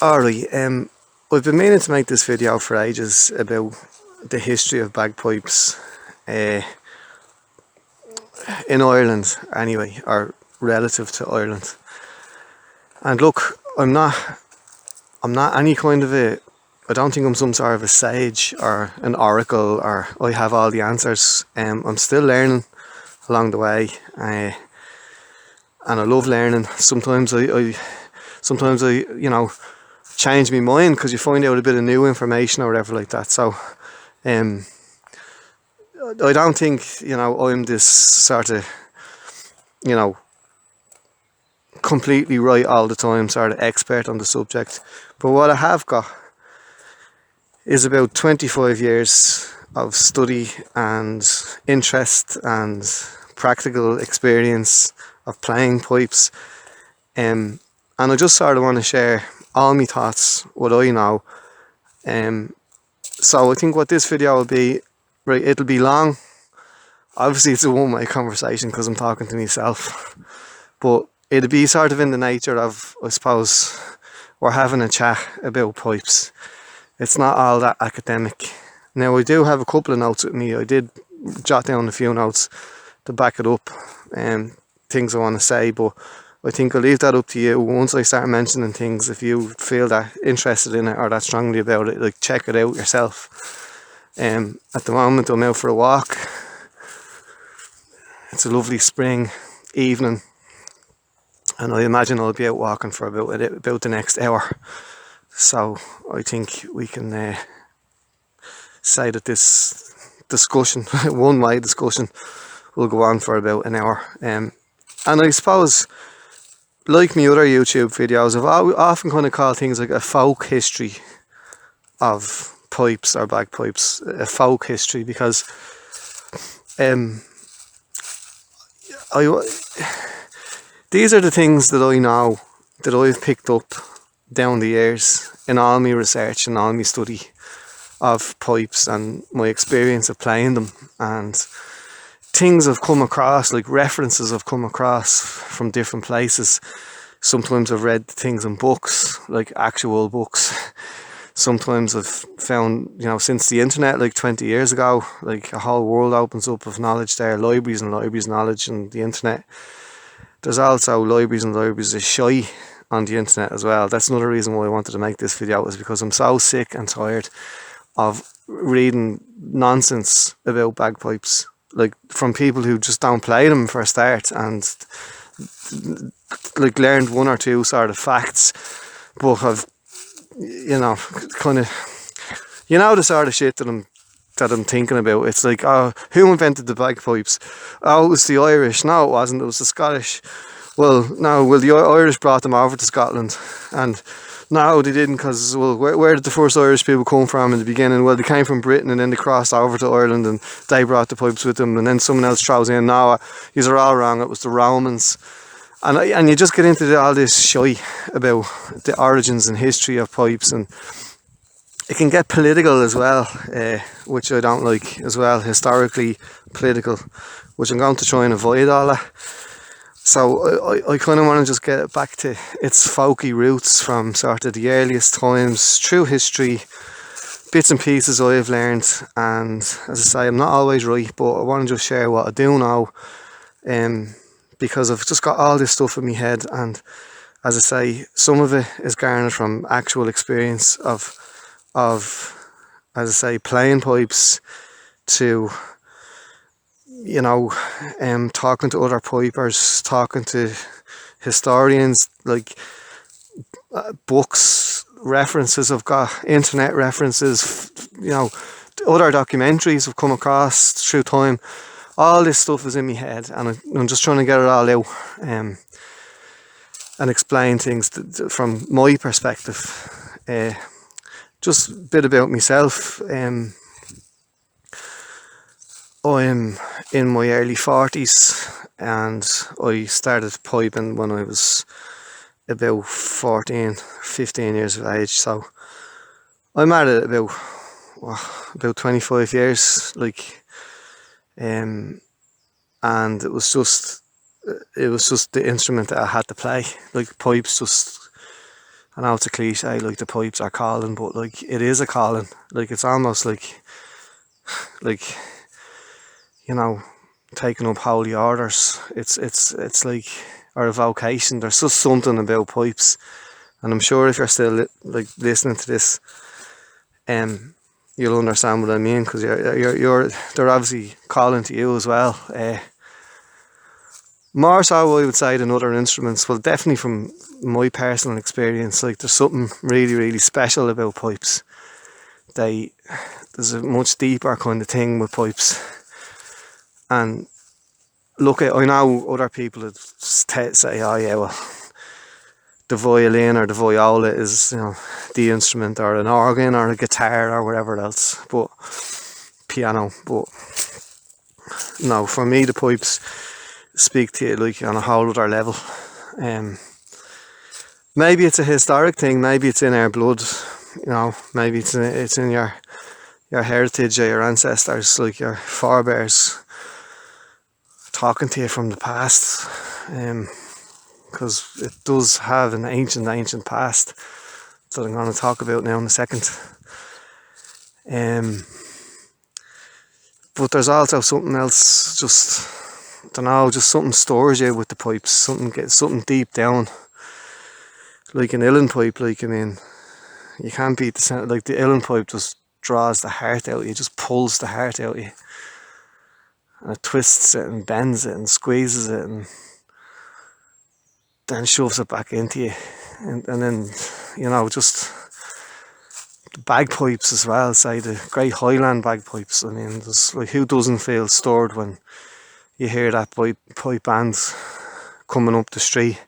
Alright, I've been meaning to make this video for ages about the history of bagpipes uh, in Ireland anyway, or relative to Ireland. And look, I'm not any kind of I don't think I'm some sort of a sage or an oracle or I have all the answers. I'm still learning along the way, and I love learning. Sometimes I change my mind because you find out a bit of new information or whatever like that. So um, I don't think I'm this sort of completely right all the time sort of expert on the subject. But what I have got is about 25 years of study and interest and practical experience of playing pipes, and I just sort of want to share all my thoughts, what I know. So I think what this video will be, right, it'll be long. Obviously it's a one-way conversation because I'm talking to myself, but it'll be sort of in the nature of, I suppose, we're having a chat about pipes. It's not all that academic. Now I do have a couple of notes with me. I did jot down a few notes to back it up, and things I want to say, but I think I'll leave that up to you. Once I start mentioning things, if you feel that interested in it or that strongly about it, like, check it out yourself. At the moment I'm out for a walk. It's a lovely spring evening, and I imagine I'll be out walking for about the next hour. So I think we can say that this discussion, one-way discussion, will go on for about an hour. And I suppose, like my other YouTube videos, I've often kind of called things like a folk history of pipes or bagpipes, a folk history, because these are the things that I know, that I've picked up down the years in all my research and all my study of pipes and my experience of playing them, and things I've come across, like references I've come across from different places. Sometimes I've read things in books, like actual books. Sometimes I've found, since the internet, like 20 years ago, like a whole world opens up of knowledge there, libraries and libraries of knowledge and the internet. There's also libraries and libraries of shy on the internet as well. That's another reason why I wanted to make this video, is because I'm so sick and tired of reading nonsense about bagpipes, like from people who just don't play them for a start, and like learned one or two sort of facts, but have kind of the sort of shit that I'm thinking about. It's like, oh, who invented the bagpipes? Oh, it was the Irish. No, it wasn't. It was the Scottish. Well, no. Well, the Irish brought them over to Scotland, and no, they didn't, because, well, where did the first Irish people come from in the beginning? Well, they came from Britain, and then they crossed over to Ireland, and they brought the pipes with them, and then someone else throws in, no, these are all wrong, it was the Romans. And you just get into all this shy about the origins and history of pipes, and it can get political as well, which I don't like as well, historically political, which I'm going to try and avoid all that. So I kind of want to just get it back to its folky roots from sort of the earliest times, through history, bits and pieces I've learned. And as I say, I'm not always right, but I want to just share what I do know, because I've just got all this stuff in my head. And as I say, some of it is garnered from actual experience of as I say, playing pipes, to talking to other pipers, talking to historians, like books, references I've got, internet references, other documentaries I've come across through time. All this stuff is in my head, and I'm just trying to get it all out, and explain things from my perspective. Just a bit about myself. I'm in my early 40s, and I started piping when I was about 14, 15 years of age. So I'm at it about 25 years, like, and it was just the instrument that I had to play. Like, pipes just I know it's a cliche, like the pipes are calling, but like it is a calling. Like it's almost like you know, taking up holy orders. It's like or a vocation. There's just something about pipes, and I'm sure if you're still like listening to this, you'll understand what I mean, because you're they're obviously calling to you as well. More so, I would say, than other instruments. Well, definitely from my personal experience, like there's something really, really special about pipes. There's a much deeper kind of thing with pipes. And look, I know other people that say, "Oh yeah, well, the violin or the viola is, the instrument, or an organ or a guitar or whatever else, but piano." But no, for me, the pipes speak to you like on a whole other level. Maybe it's a historic thing. Maybe it's in our blood. Maybe it's in your heritage or your ancestors, like your forebears, talking to you from the past. Because it does have an ancient past that I'm going to talk about now in a second. But there's also something else, just, I don't know, just something stores you with the pipes, something deep down. Like an uilleann pipe, you can't beat the sound. Like the uilleann pipe just draws the heart out of you, just pulls the heart out of you. And it twists it and bends it and squeezes it and then shoves it back into you. And then, just the bagpipes as well, say the great Highland bagpipes. There's like, who doesn't feel stirred when you hear that pipe band coming up the street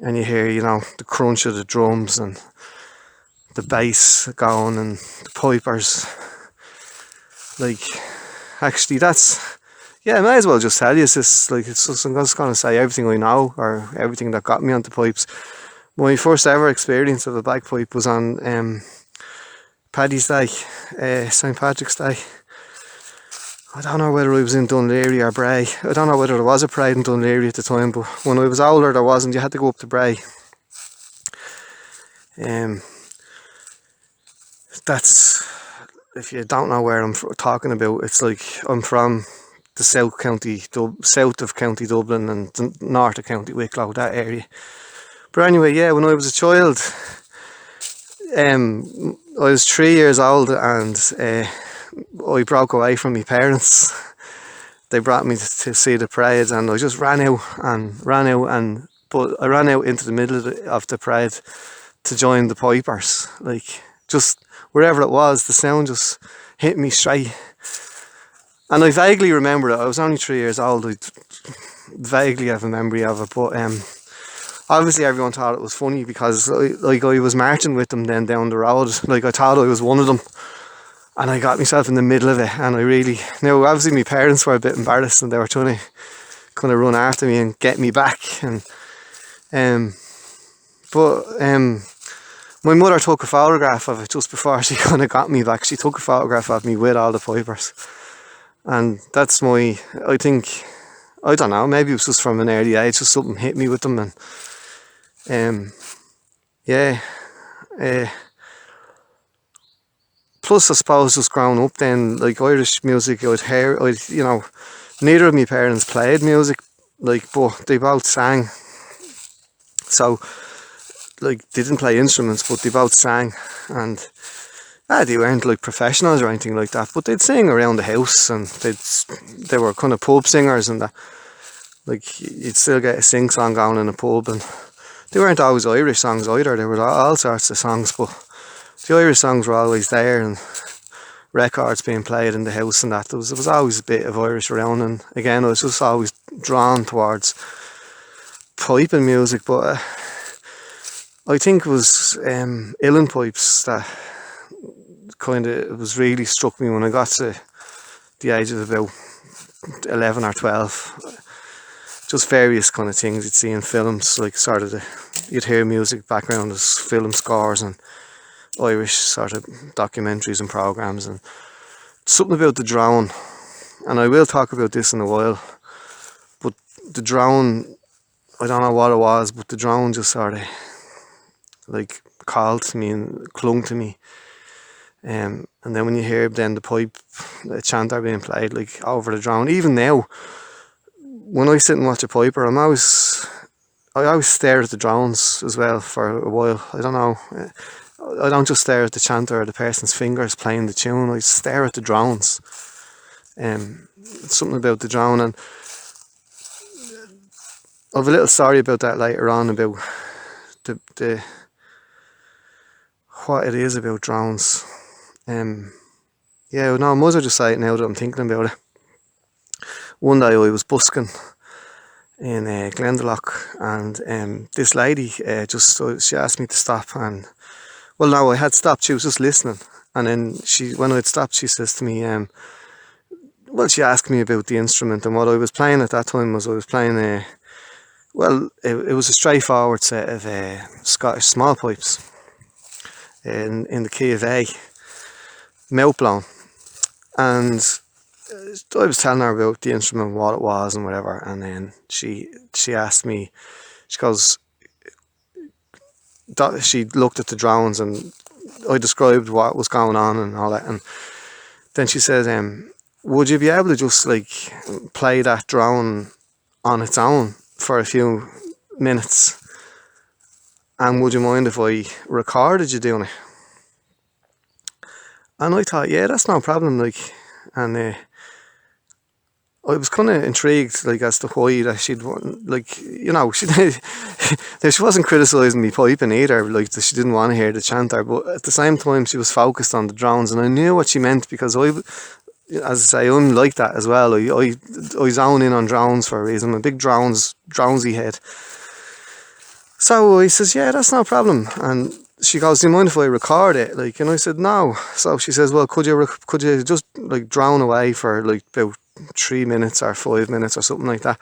and you hear, the crunch of the drums and the bass going and the pipers. Like, actually, I may as well just tell you this. Like, it's just, I'm just going to say everything I know, or everything that got me onto pipes. My first ever experience of a bagpipe was on Paddy's Day, St. Patrick's Day. I don't know whether I was in Dunleary or Bray. I don't know whether there was a parade in Dunleary at the time, but when I was older there wasn't. You had to go up to Bray. That's, if you don't know where I'm talking about, it's like I'm from the south of County Dublin and the north of County Wicklow, that area. But anyway, yeah, when I was a child, I was 3 years old and I broke away from my parents. They brought me to see the parade, and I just ran out, but I ran out into the middle of the parade to join the pipers. Like, just wherever it was, the sound just hit me straight. And I vaguely remember it. I was only 3 years old. I vaguely have a memory of it, but obviously everyone thought it was funny because I was marching with them then down the road. Like, I thought I was one of them, and I got myself in the middle of it, and now obviously my parents were a bit embarrassed and they were trying to kind of run after me and get me back, but my mother took a photograph of it just before she kind of got me back. She took a photograph of me with all the pipers, and that's I don't know, maybe it was just from an early age, just something hit me with them. And plus I suppose just growing up then, like Irish music, neither of my parents played music, like, but they both sang. So, like, they didn't play instruments, but they both sang, and they weren't like professionals or anything like that, but they'd sing around the house, and they were kind of pub singers, and that, like, you'd still get a sing song going in a pub, and they weren't always Irish songs either. There were all sorts of songs, but the Irish songs were always there, and records being played in the house and that. There was always a bit of Irish around, and again, I was just always drawn towards piping music, but I think it was uilleann pipes that was really struck me when I got to the age of about 11 or 12. Just various kind of things you'd see in films, like you'd hear music background as film scores and Irish sort of documentaries and programmes, and something about the drone, and I will talk about this in a while, but the drone, I don't know what it was, but the drone just sort of like called to me and clung to me. And then when you hear then the chanter being played like over the drone, even now, when I sit and watch a piper, I always stare at the drones as well for a while. I don't know. I don't just stare at the chanter or the person's fingers playing the tune. I stare at the drones. Something about the drone, and I have a little story about that later on about the what it is about drones. Yeah, no, I might as well just say it now that I'm thinking about it. One day I was busking in Glendalough, and this lady she asked me to stop, and well, no, I had stopped. She was just listening, and then when I'd stopped, she says to me, well, she asked me about the instrument, and what I was playing at that time was I was playing it was a straightforward set of Scottish small pipes in the key of A, mouth blown, and I was telling her about the instrument, what it was and whatever, and then she asked me, she goes, she looked at the drones and I described what was going on and all that, and then she said, would you be able to just like play that drone on its own for a few minutes, and would you mind if I recorded you doing it? And I thought, yeah, that's no problem, like, and I was kind of intrigued, like, as to why that she'd want, like, you know, she wasn't criticising me piping either, like, she didn't want to hear the chanter, but at the same time she was focused on the drones, and I knew what she meant, because as I say, I'm like that as well. I zone in on drones for a reason. I'm a big dronesy head. So I says, yeah, that's no problem. And she goes, do you mind if I record it? Like, and I said, no. So she says, well, could you just like drone away for like about 3 minutes or 5 minutes or something like that?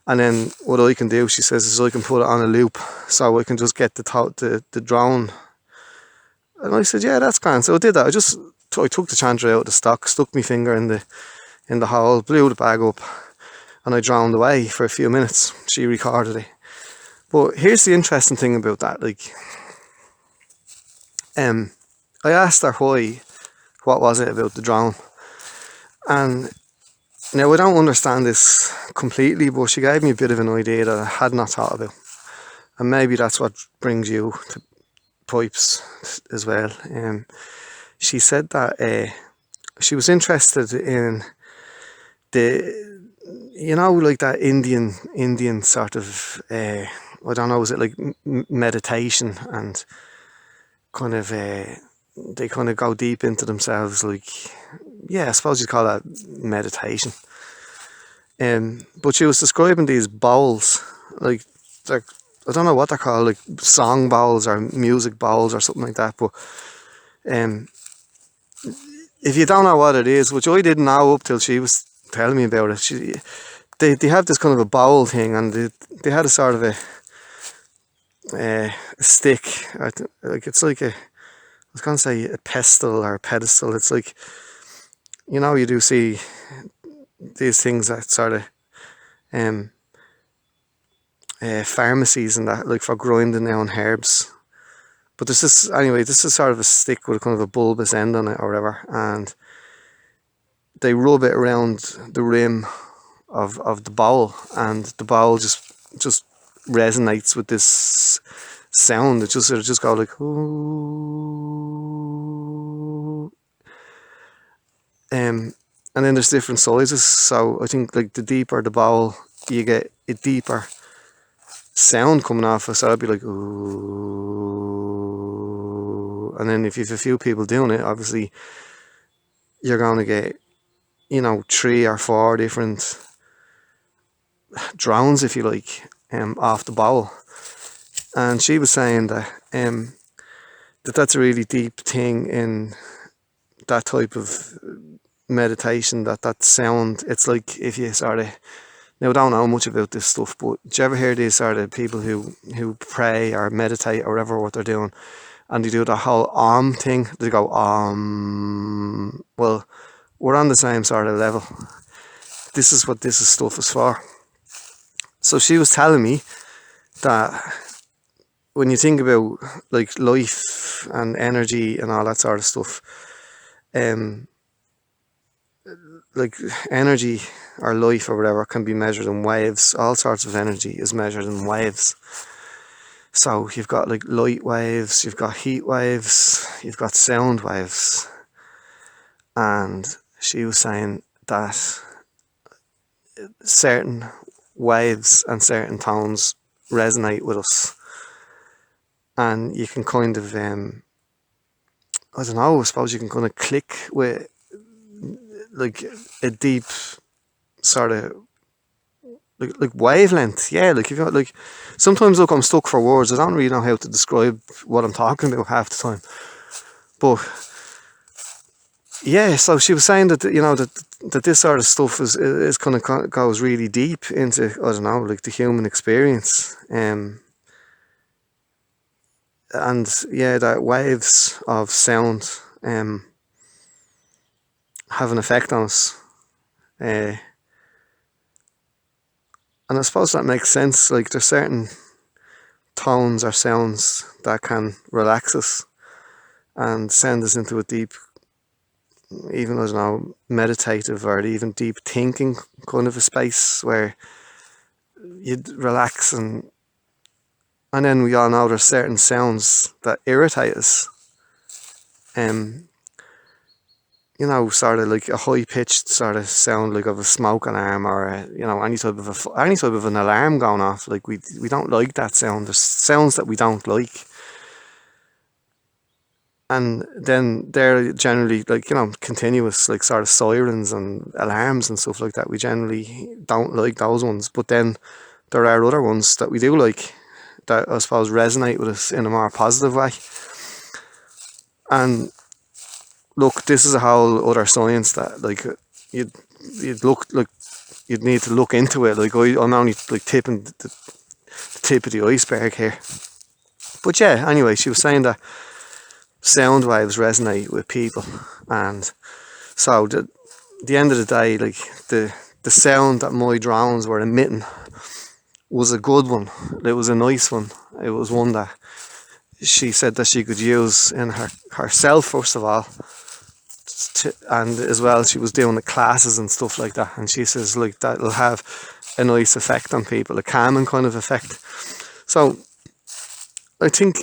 And then what I can do, she says, is I can put it on a loop, so I can just get the drone. And I said, yeah, that's grand. So I did that. I took the chanter out of the stock, stuck my finger in the hole, blew the bag up, and I droned away for a few minutes. She recorded it. But here's the interesting thing about that, like, I asked her what was it about the drone, and now I don't understand this completely, but she gave me a bit of an idea that I had not thought about, and maybe that's what brings you to pipes as well. She said that she was interested in like that Indian sort of, I don't know, is it like meditation, and kind of they kind of go deep into themselves, like, yeah, I suppose you'd call that meditation. But she was describing these bowls, like, I don't know what they're called, like song bowls or music bowls or something like that, but if you don't know what it is, which I didn't know up till she was telling me about it, they have this kind of a bowl thing, and they had a sort of a stick, like, it's like I was going to say a pestle or a pedestal. It's like, you know, you do see these things that sort of pharmacies and that, like for grinding down herbs. But this is sort of a stick with a kind of a bulbous end on it or whatever, and they rub it around the rim of the bowl, and the bowl just resonates with this sound. It just go like, ooh. And then there's different sizes, so I think like the deeper the bowl, you get a deeper sound coming off it, so it'd be like, ooh. And then if you've a few people doing it, obviously you're going to get, 3 or 4 different drones, if you like, off the bowl. And she was saying that that's a really deep thing in that type of meditation, that sound. It's like, if you sort of, now I don't know much about this stuff, but do you ever hear these sort of people who pray or meditate or whatever what they're doing, and they do the whole thing, they go well, we're on the same sort of level. This is what this stuff is for. So she was telling me that when you think about like life and energy and all that sort of stuff, um, like energy or life or whatever can be measured in waves. All sorts of energy is measured in waves. So you've got like light waves, you've got heat waves, you've got sound waves. And she was saying that certain waves and certain tones resonate with us. And you can kind of, I don't know, I suppose you can kind of click with like a deep sort of like wavelength. Yeah, like if you like, sometimes look, I'm stuck for words. I don't really know how to describe what I'm talking about half the time. But yeah, so she was saying that that this sort of stuff is kind of goes really deep into, I don't know, like the human experience. And yeah, that waves of sound have an effect on us. And I suppose that makes sense. Like there's certain tones or sounds that can relax us and send us into a deep, even, I don't know, meditative or even deep thinking kind of a space where you'd relax. And then we all know there's certain sounds that irritate us. Sort of like a high pitched sort of sound, like of a smoke alarm, or any type of an alarm going off. Like we don't like that sound. There's sounds that we don't like, and then they're generally like continuous, like sort of sirens and alarms and stuff like that. We generally don't like those ones, but then there are other ones that we do like, that I suppose resonate with us in a more positive way. And look, this is a whole other science that like you'd need to look into it. Like I'm only like tipping the tip of the iceberg here. But yeah, anyway, she was saying that sound waves resonate with people, and so the end of the day, like the sound that my drones were emitting was a good one. It was a nice one. It was one that she said that she could use in herself, first of all, and as well she was doing the classes and stuff like that, and she says like that'll have a nice effect on people, a calming kind of effect. So I think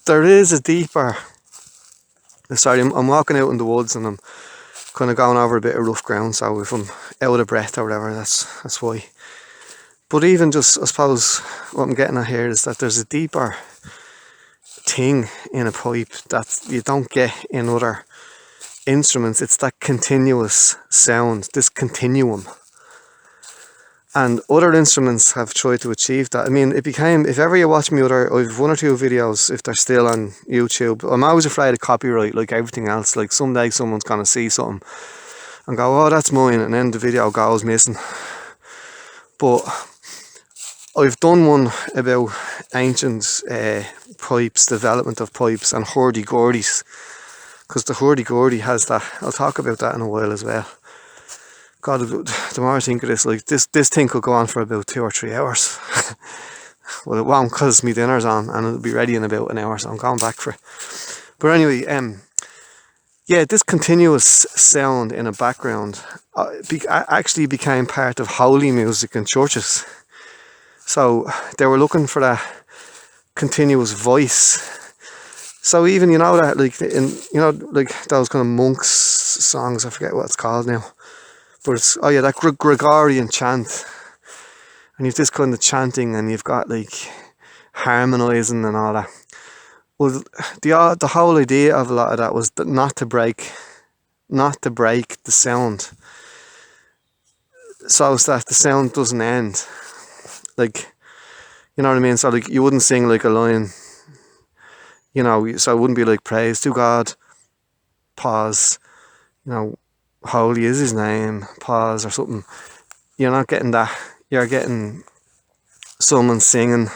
there is a deeper, sorry, I'm walking out in the woods and I'm kind of going over a bit of rough ground, so if I'm out of breath or whatever, that's why. But even just, I suppose what I'm getting at here is that there's a deeper thing in a pipe that you don't get in other instruments. It's that continuous sound, this continuum. And other instruments have tried to achieve that. I mean, it became, if ever you watch me I've one or two videos, if they're still on YouTube. I'm always afraid of copyright, like everything else. Like someday someone's going to see something and go, oh, that's mine, and then the video goes missing. But I've done one about ancient pipes, development of pipes, and hurdy-gurdies, because the hurdy-gurdy has that. I'll talk about that in a while as well. God, the more I think of this, like this thing could go on for about 2 or 3 hours. Well, it won't, because my dinner's on and it'll be ready in about an hour, so I'm going back for it. But anyway, yeah, this continuous sound in a background actually became part of holy music in churches. So they were looking for that continuous voice. So even, that, like, like those kind of monks songs, I forget what it's called now. But it's, oh yeah, that Gregorian chant. And you've this kind of chanting, and you've got like harmonising and all that. Well, the whole idea of a lot of that was that not to break the sound, so as that the sound doesn't end. Like, you know what I mean? So like you wouldn't sing like a line, so it wouldn't be like praise to God, pause, holy is his name, pause, or something. You're not getting that. You're getting someone singing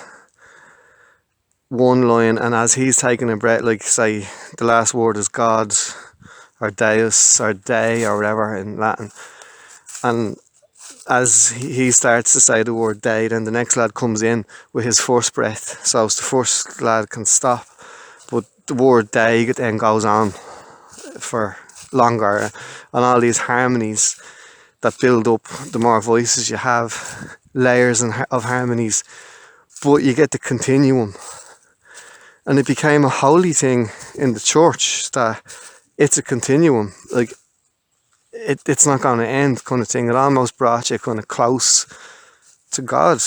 one line, and as he's taking a breath, like say the last word is God or Deus or Dei or whatever in Latin, and as he starts to say the word day, then the next lad comes in with his first breath, so the first lad can stop, but the word day then goes on for longer, and all these harmonies that build up. The more voices you have, layers of harmonies, but you get the continuum. And it became a holy thing in the church that it's a continuum. Like, it's not going to end, kind of thing. It almost brought you kind of close to God,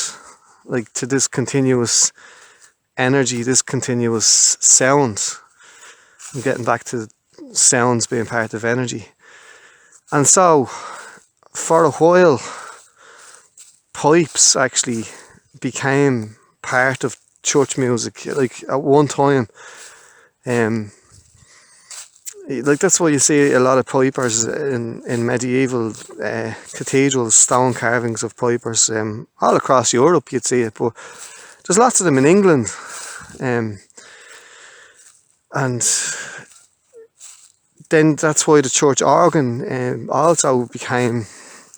like to this continuous energy, this continuous sound. I'm getting back to sounds being part of energy. And so, for a while, pipes actually became part of church music. Like, at one time, like, that's why you see a lot of pipers in medieval cathedrals, stone carvings of pipers all across Europe. You'd see it, but there's lots of them in England, and then that's why the church organ also became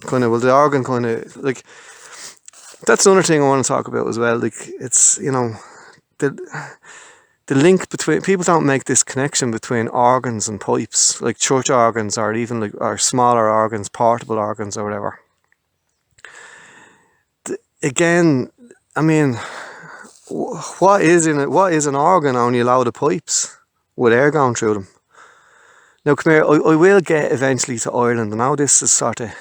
kind of, well, the organ kind of, like, that's another thing I want to talk about as well. Like, it's, you know, the link between, people don't make this connection between organs and pipes, like church organs, or even like, or smaller organs, portable organs or whatever. Again, I mean, what is in it? What is an organ? Only a load of pipes with air going through them. Now, come here, I will get eventually to Ireland. I know this is sort of,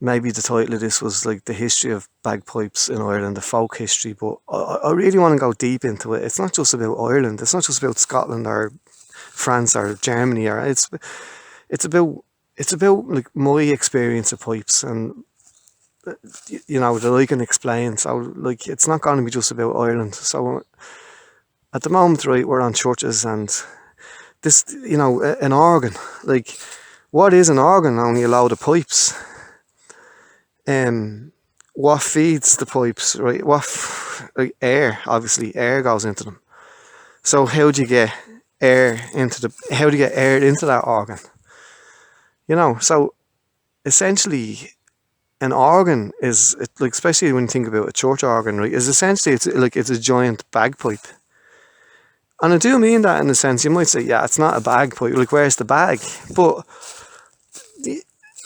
maybe the title of this was like the history of bagpipes in Ireland, the folk history, but I really want to go deep into it. It's not just about Ireland, it's not just about Scotland or France or Germany, or it's about like my experience of pipes, and you know, that I can explain. So, like, it's not going to be just about Ireland. So at the moment, right, we're on churches, and this, you know, an organ, like, what is an organ? Only a load of pipes. What feeds the pipes, right? Like, air, obviously, air goes into them. So how do you get air into that organ? You know, so essentially, an organ is, like, especially when you think about a church organ, right, is essentially, it's a giant bagpipe. And I do mean that in the sense, you might say, yeah, it's not a bagpipe, like, where's the bag? But,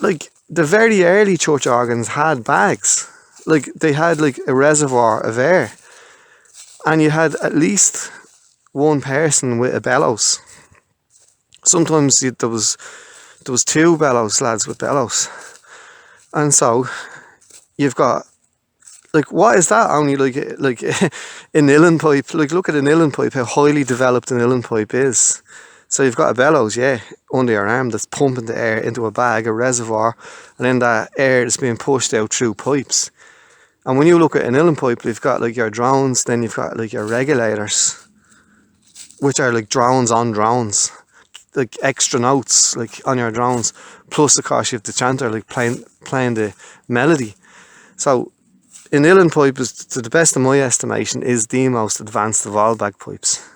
like, the very early church organs had bags. Like, they had like a reservoir of air, and you had at least one person with a bellows. Sometimes there was two bellows lads with bellows. And so you've got, like, what is that? Only like an uilleann pipe. Like, look at an uilleann pipe, how highly developed an uilleann pipe is. So you've got a bellows, yeah, under your arm that's pumping the air into a bag, a reservoir, and then that air is being pushed out through pipes. And when you look at an uilleann pipe, you've got like your drones, then you've got like your regulators, which are like drones on drones, like extra notes like on your drones, plus of course you have the chanter like playing the melody. So an uilleann pipe is, to the best of my estimation, is the most advanced of all bagpipes.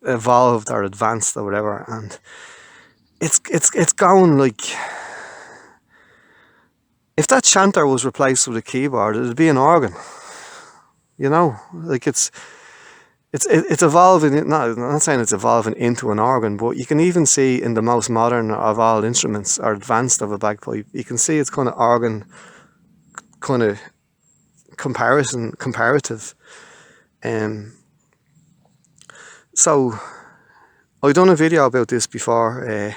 Evolved or advanced or whatever, and it's going like, if that chanter was replaced with a keyboard, it'd be an organ. You know, like, it's evolving. No, I'm not saying it's evolving into an organ, but you can even see in the most modern of all instruments, or advanced of a bagpipe, you can see it's kind of organ, kind of comparative. So I've done a video about this before,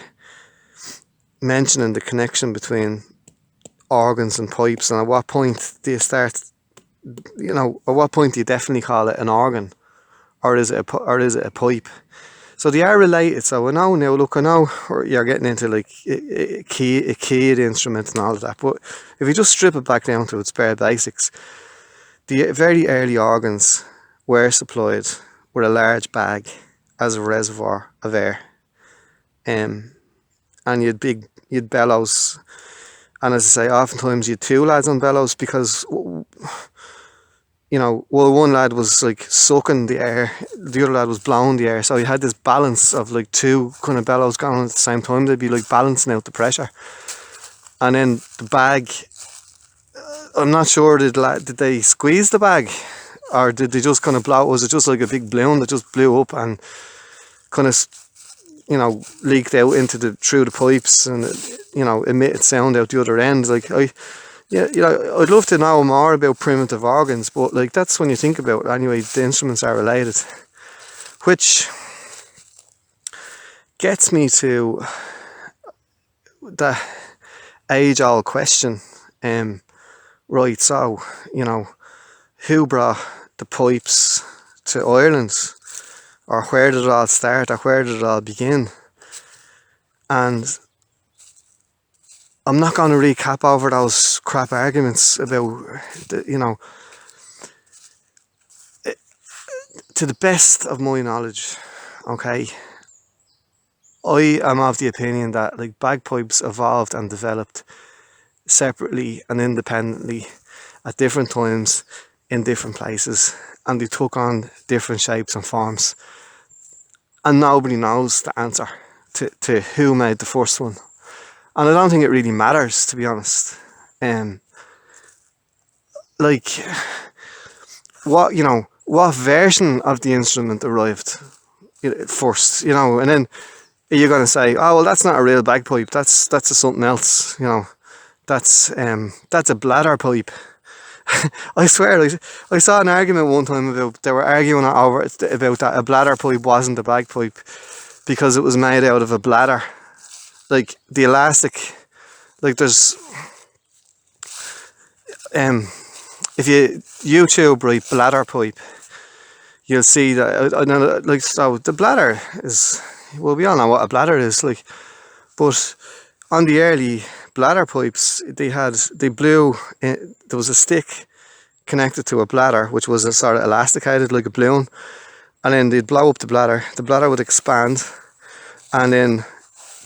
mentioning the connection between organs and pipes, and at what point do you start, you know, at what point do you definitely call it an organ, or is it a pipe? So they are related. So I know you're getting into like a keyed instrument and all of that, but if you just strip it back down to its bare basics, the very early organs were supplied with a large bag as a reservoir of air, and you'd bellows, and as I say, oftentimes you had two lads on bellows, because, you know, well, one lad was like sucking the air, the other lad was blowing the air, so you had this balance of like two kind of bellows going on at the same time. They'd be like balancing out the pressure. And then the bag, I'm not sure, did they squeeze the bag? Or did they just kind of blow? Was it just like a big balloon that just blew up and kind of, leaked out through the pipes and, emitted sound out the other end? Like, I'd love to know more about primitive organs, but like that's when you think about it. Anyway, the instruments are related, which gets me to the age-old question. Right, so who brought the pipes to Ireland, or where did it all start, or where did it all begin? And I'm not going to recap over those crap arguments about, to the best of my knowledge, okay, I am of the opinion that like bagpipes evolved and developed separately and independently at different times in different places, and they took on different shapes and forms, and nobody knows the answer to who made the first one, and I don't think it really matters, to be honest. Like what version of the instrument arrived first, and then you're going to say, oh well, that's not a real bagpipe, that's a something else, that's a bladder pipe. I swear, I saw an argument one time about, they were arguing about that a bladder pipe wasn't a bagpipe because it was made out of a bladder. Like the elastic, like there's, if you YouTube right bladder pipe, you'll see that, like, so the bladder is, well, we all know what a bladder is, like, but on the early bladder pipes, they blew in, there was a stick connected to a bladder which was a sort of elasticated like a balloon, and then they'd blow up the bladder would expand, and then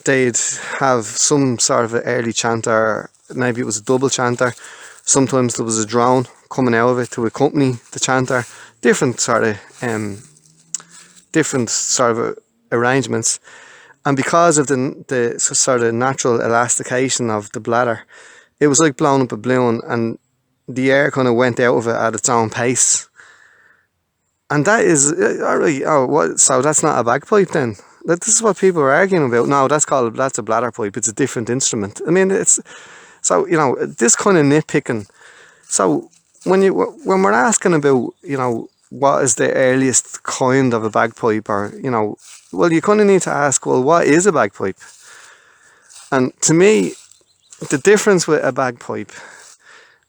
they'd have some sort of an early chanter, maybe it was a double chanter, sometimes there was a drone coming out of it to accompany the chanter, different sort of arrangements. And because of the sort of natural elastication of the bladder, it was like blowing up a balloon, and the air kind of went out of it at its own pace. And that is, alright, so that's not a bagpipe then? This is what people are arguing about. No, that's a bladder pipe, it's a different instrument. I mean, it's, so, this kind of nitpicking. So, when we're asking about, what is the earliest kind of a bagpipe, or, well, you kind of need to ask, well, what is a bagpipe? And to me, the difference with a bagpipe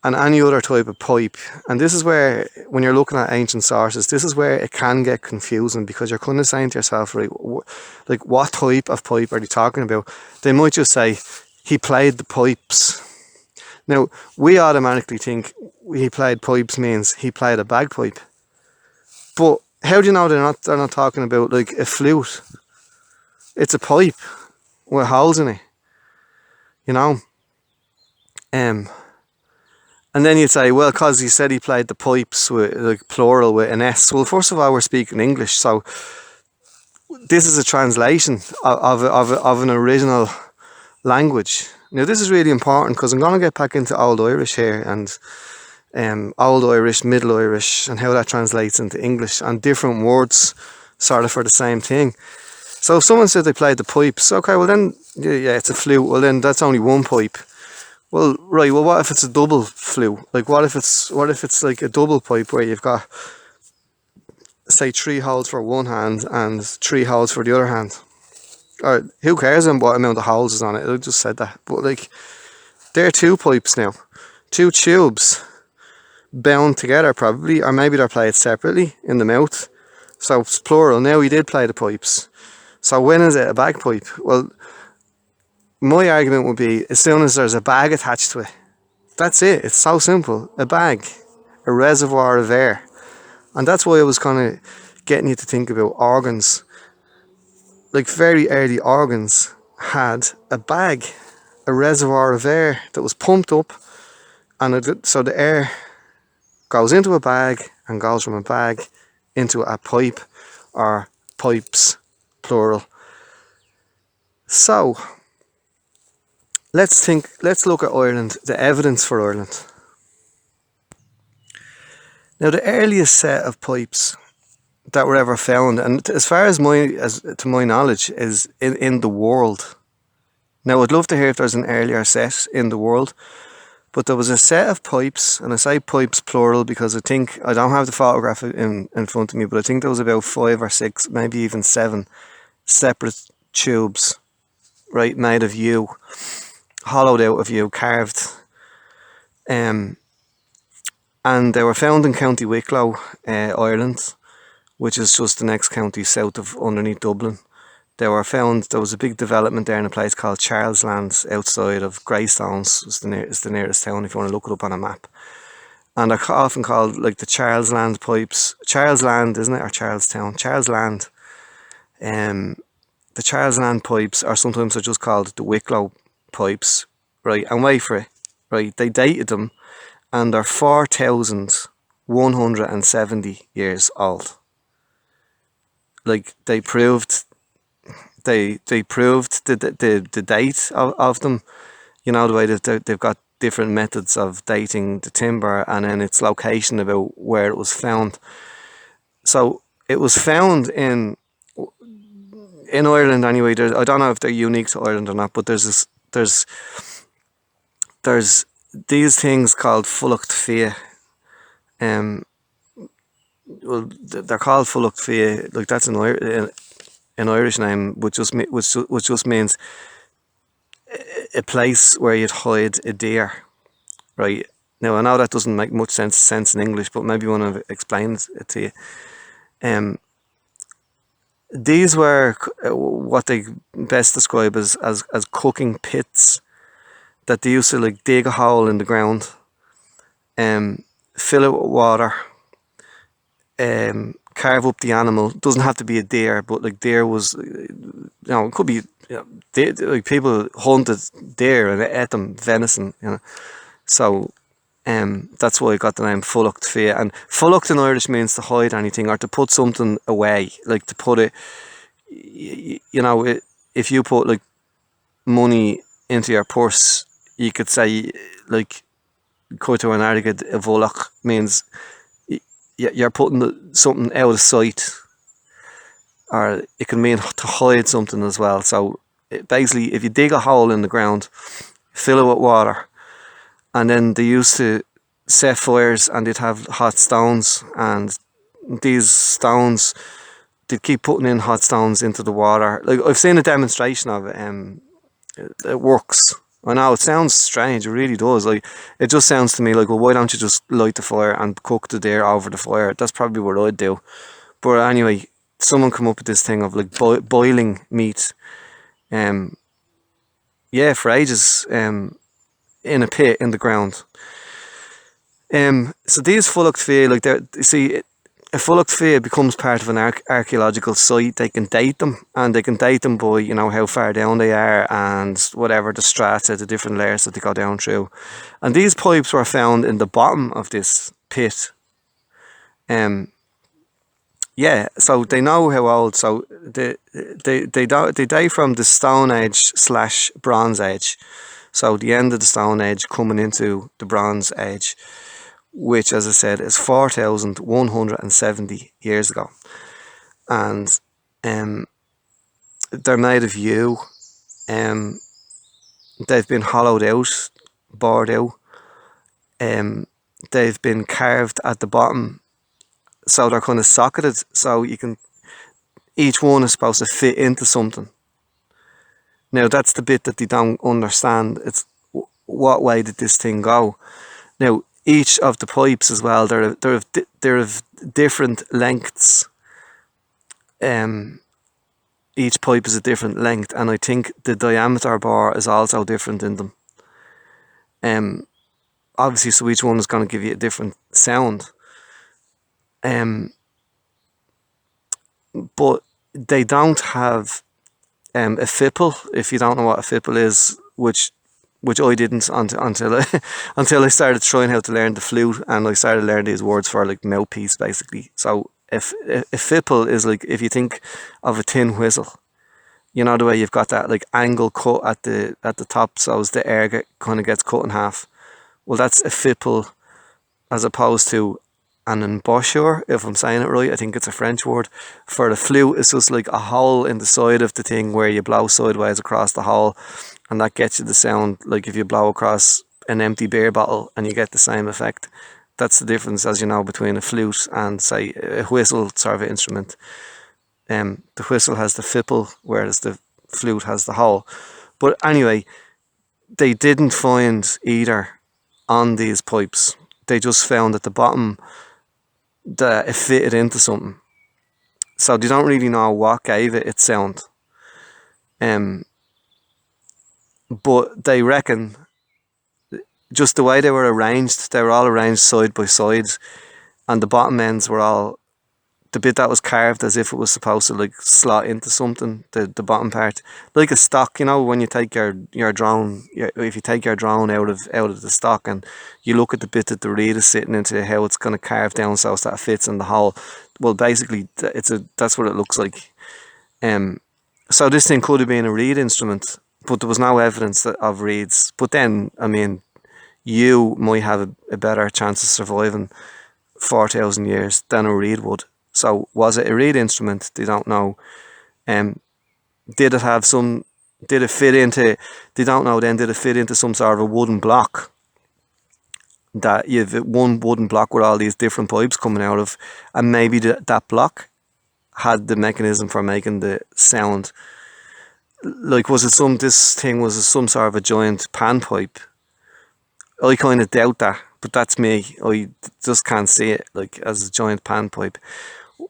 and any other type of pipe, and this is where, when you're looking at ancient sources, this is where it can get confusing, because you're kind of saying to yourself, right, like, what type of pipe are they talking about? They might just say, he played the pipes. Now, we automatically think he played pipes means he played a bagpipe. But how do you know they're not talking about like a flute? It's a pipe with holes in it, and then you'd say, well, because he said he played the pipes with like plural with an S. Well, first of all, we're speaking English, so this is a translation of an original language. Now, this is really important because I'm going to get back into Old Irish here, and Old Irish, Middle Irish, and how that translates into English, and different words sort of for the same thing. So if someone said they played the pipes, okay, well then, yeah, it's a flute, well then that's only one pipe. Well, right, well what if it's a double flute? Like what if it's like a double pipe where you've got, say, 3 holes for one hand and 3 holes for the other hand? Or who cares what amount of holes is on it? I just said that. But like, they're 2 pipes now. 2 tubes bound together probably, or maybe they're played separately in the mouth. So it's plural. Now he did play the pipes. So when is it a bagpipe? Well, my argument would be as soon as there's a bag attached to it. That's it. It's so simple. A bag. A reservoir of air. And that's why I was kind of getting you to think about organs. Like very early organs had a bag. A reservoir of air that was pumped up. And so the air goes into a bag and goes from a bag into a pipe, or pipes, plural. So, Let's look at Ireland, the evidence for Ireland. Now, the earliest set of pipes that were ever found, and as far as to my knowledge, is in the world. Now, I'd love to hear if there's an earlier set in the world, but there was a set of pipes, and I say pipes plural because I don't have the photograph in front of me, but I think there was about 5 or 6, maybe even 7 separate tubes, right, made of yew, hollowed out of yew, carved, um, and they were found in County Wicklow, Ireland, which is just the next county south of underneath Dublin. There was a big development there in a place called Charlesland outside of Greystones, is the nearest town if you want to look it up on a map. And they're often called like the Charlesland pipes. Charlesland, isn't it? Or Charlestown? Charlesland. The Charlesland pipes are sometimes they're just called the Wicklow pipes, right? And wait for it, right? They dated them and they're 4,170 years old. Like they proved the date of them. You know, the way that they've got different methods of dating the timber and then its location about where it was found. So it was found in Ireland anyway. I don't know if they're unique to Ireland or not, but there's these things called Fulucht Fia. Well, they're called Fulucht Fia. Like that's an Irish name, which just means a place where you'd hide a deer, right? Now I know that doesn't make much sense in English, but maybe you want to explain it to you. These were what they best describe as cooking pits that they used to like dig a hole in the ground, fill it with water, carve up the animal. It doesn't have to be a deer, but like deer was, it could be, like people hunted deer and ate them, venison, So, that's why I got the name Fulucht Fia. And Fulucht in Irish means to hide anything or to put something away, like to put it, if you put like money into your purse, you could say like, Coito and Argid Volach means you're putting something out of sight, or it can mean to hide something as well. So basically, if you dig a hole in the ground, fill it with water, and then they used to set fires and they'd have hot stones, and these stones, they'd keep putting in hot stones into the water. Like I've seen a demonstration of it, it works. I know it sounds strange, it really does. Like it just sounds to me like, well, why don't you just light the fire and cook the deer over the fire? That's probably what I'd do. But anyway, someone come up with this thing of like boiling meat, for ages, in a pit in the ground. So these Fulucht Fia, like you see, a Fulucht Fia becomes part of an archaeological site. They can date them, and they can date them by how far down they are and whatever the strata, the different layers that they go down through. And these pipes were found in the bottom of this pit. So they know how old. So they date from the Stone Age / Bronze Age. So the end of the Stone Age coming into the Bronze Age, which, as I said, is 4,170 years ago. And they're made of yew. They've been hollowed out, bored out. They've been carved at the bottom, so they're kind of socketed, so each one is supposed to fit into something. Now that's the bit that they don't understand. It's what way did this thing go? Now each of the pipes as well, they're of different lengths. Each pipe is a different length, and I think the diameter bar is also different in them. Obviously, so each one is going to give you a different sound. But they don't have a fipple. If you don't know what a fipple is, which I didn't until I started trying how to learn the flute, and I started learning these words for like mouthpiece basically. So if a fipple is like, if you think of a tin whistle, You know the way you've got that like angle cut at the top, so as the air kind of gets cut in half. Well, that's a fipple as opposed to an embouchure, if I'm saying it right. I think it's a French word. For the flute, it's just like a hole in the side of the thing where you blow sideways across the hole, and that gets you the sound like if you blow across an empty beer bottle and you get the same effect. That's the difference, as you know, between a flute and, say, a whistle sort of instrument. The whistle has the fipple, whereas the flute has the hole. But anyway, they didn't find either on these pipes. They just found at the bottom that it fitted into something. So they don't really know what gave it its sound. But they reckon just the way they were all arranged side by side, and the bottom ends were all the bit that was carved as if it was supposed to like slot into something, the bottom part, like a stock. You know, when you take your drone, if you take your drone out of the stock and you look at the bit that the reed is sitting into, how it's going to carve down so that it fits in the hole. Well, basically, that's what it looks like. So this thing could have been a reed instrument, but there was no evidence of reeds. But then, I mean, you might have a better chance of surviving 4,000 years than a reed would. So was it a reed instrument? They don't know. Did it have some? Did it fit into? They don't know. Then did it fit into some sort of a wooden block? That you've one wooden block with all these different pipes coming out of, and maybe that block had the mechanism for making the sound. Like, was it this thing was some sort of a giant panpipe? I kind of doubt that, but that's me. I just can't see it like as a giant panpipe.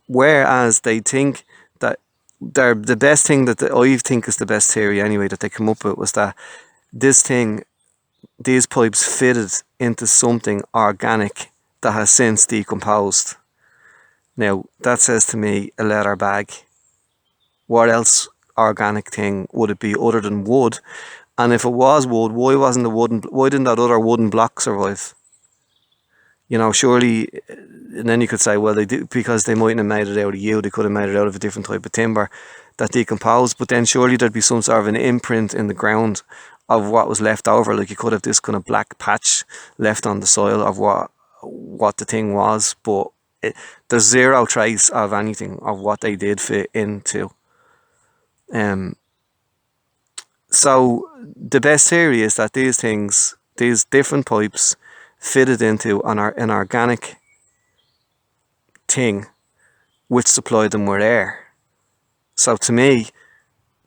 Whereas they think that the best thing that I think is the best theory anyway that they come up with was that these pipes fitted into something organic that has since decomposed. Now that says to me a leather bag. What else organic thing would it be other than wood? And if it was wood, why didn't that other wooden block survive? You know, surely, and then you could say, well, they did because they mightn't have made it out of yew. They could have made it out of a different type of timber that decomposed. But then surely there'd be some sort of an imprint in the ground of what was left over. Like you could have this kind of black patch left on the soil of what the thing was. But there's zero trace of anything of what they did fit into. So the best theory is that these different pipes fitted into an organic thing which supplied them with air. So to me,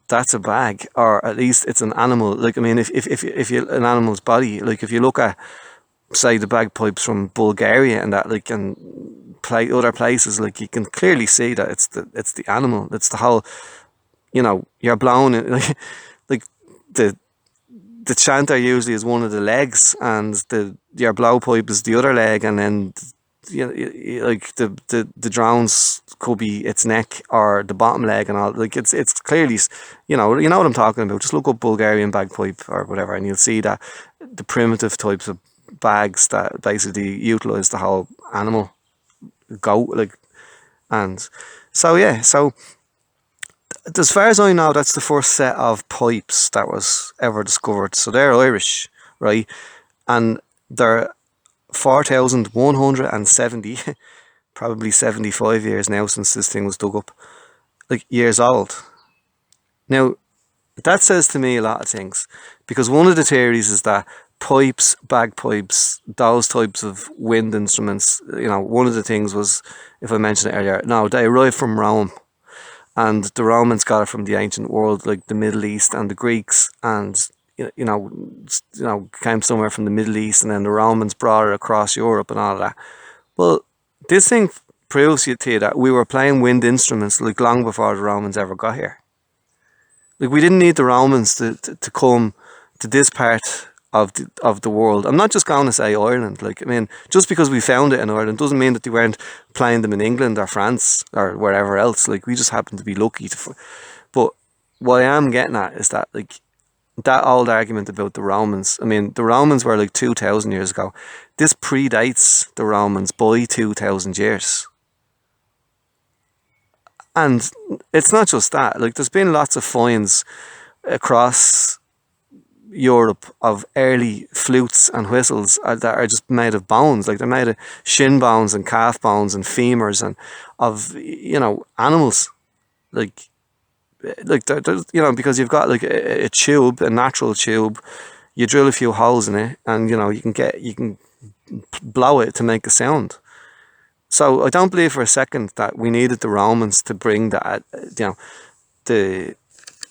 that's a bag, or at least it's an animal. Like, I mean, if you an animal's body, like if you look at, say, the bagpipes from Bulgaria and that, like, and other places, like you can clearly see that it's the animal. It's the whole, you know, you're blowing it like the chanter usually is one of the legs, and your blowpipe is the other leg, and then like the drones could be its neck or the bottom leg and all. Like it's clearly, you know what I'm talking about. Just look up Bulgarian bagpipe or whatever, and you'll see that the primitive types of bags that basically utilize the whole animal goat, like, and so yeah, so. As far as I know, that's the first set of pipes that was ever discovered. So they're Irish, right? And they're 4,170, probably 75 years now since this thing was dug up, like years old. Now, that says to me a lot of things, because one of the theories is that pipes, bagpipes, those types of wind instruments, you know, one of the things was, if I mentioned it earlier, no, they arrived from Rome. And the Romans got it from the ancient world, like the Middle East, and the Greeks, and you know, came somewhere from the Middle East, and then the Romans brought it across Europe and all of that. Well, this thing proves to you that we were playing wind instruments like long before the Romans ever got here. Like, we didn't need the Romans to come to this part of the world. I'm not just going to say Ireland. Like, I mean, just because we found it in Ireland doesn't mean that they weren't playing them in England or France or wherever else. Like, we just happened to be lucky to. But what I am getting at is that, like, that old argument about the Romans. I mean, the Romans were like 2,000 years ago. This predates the Romans by 2,000 years. And it's not just that. Like, there's been lots of finds across Europe of early flutes and whistles that are just made of bones. Like, they're made of shin bones and calf bones and femurs and of, animals. Like, because you've got like a tube, a natural tube. You drill a few holes in it, and you can blow it to make a sound. So I don't believe for a second that we needed the Romans to bring that, the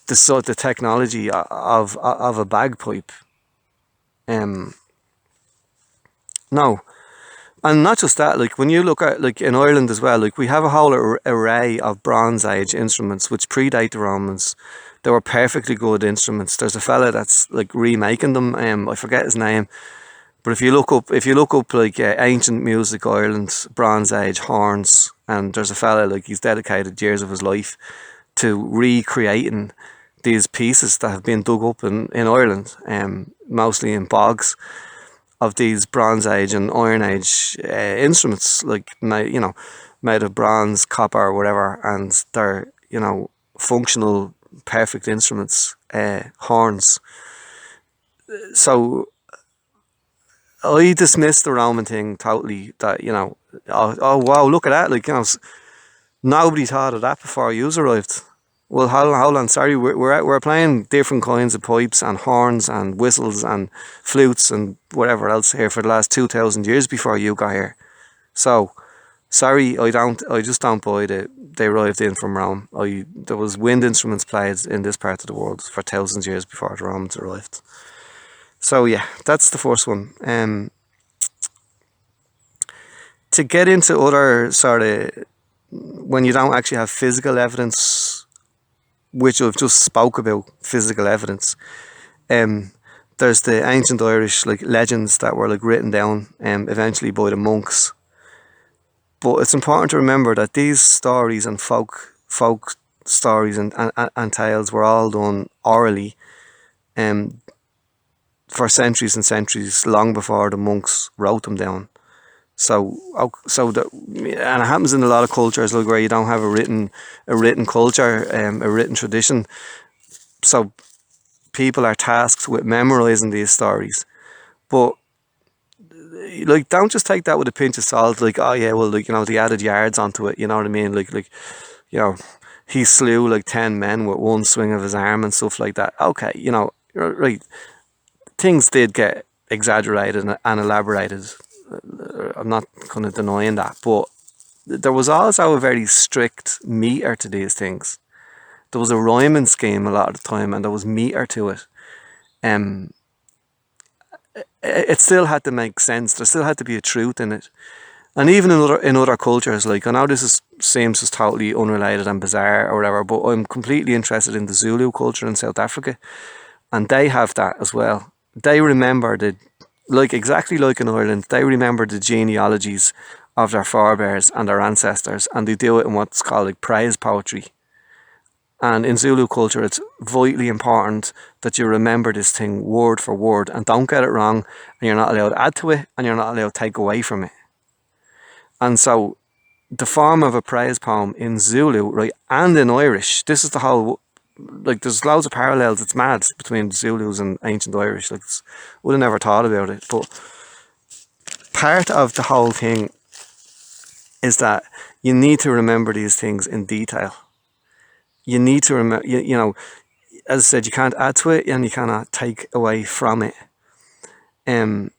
the technology of a bagpipe. Um, no, and not just that. Like, when you look at, like, in Ireland as well, like, we have a whole array of Bronze Age instruments which predate the Romans. They were perfectly good instruments. There's a fella that's like remaking them. I forget his name. But if you look up like ancient music Ireland, Bronze Age horns, and there's a fella, like, he's dedicated years of his life to recreating these pieces that have been dug up in Ireland, mostly in bogs, of these Bronze Age and Iron Age instruments, like, made of bronze, copper, whatever, and they're, functional, perfect instruments, horns. So I dismissed the Roman thing totally. That, oh wow, look at that! Like, nobody thought of that before you arrived. Well, hold on, sorry, we're playing different kinds of pipes and horns and whistles and flutes and whatever else here for the last 2,000 years before you got here. So, sorry, I just don't buy that they arrived in from Rome. There was wind instruments played in this part of the world for thousands of years before the Romans arrived. So yeah, that's the first one. To get into other sort of, when you don't actually have physical evidence, which I've just spoke about, physical evidence. There's the ancient Irish, like, legends that were, like, written down eventually by the monks. But it's important to remember that these stories and folk stories and tales were all done orally, for centuries and centuries, long before the monks wrote them down. So and it happens in a lot of cultures, like, where you don't have a written culture, a written tradition. So people are tasked with memorizing these stories. But, like, don't just take that with a pinch of salt. Like, oh yeah, well, like, they added yards onto it. You know what I mean? Like, you know, he slew like 10 men with one swing of his arm and stuff like that. Okay, right. Things did get exaggerated and elaborated. I'm not kind of denying that, but there was also a very strict meter to these things. There was a rhyming scheme a lot of the time, and there was meter to it. It still had to make sense. There still had to be a truth in it. And even in other cultures, like, I know seems just totally unrelated and bizarre or whatever, but I'm completely interested in the Zulu culture in South Africa, and they have that as well. They remember exactly like in Ireland, they remember the genealogies of their forebears and their ancestors, and they do it in what's called, like, praise poetry. And in Zulu culture, it's vitally important that you remember this thing word for word and don't get it wrong, and you're not allowed to add to it, and you're not allowed to take away from it. And so the form of a praise poem in Zulu, right, and in Irish, this is the whole, like, there's loads of parallels. It's mad between Zulus and ancient Irish. Like, would have never thought about it. But part of the whole thing is that you need to remember these things in detail. You need to remember, as I said, you can't add to it and you cannot take away from it. And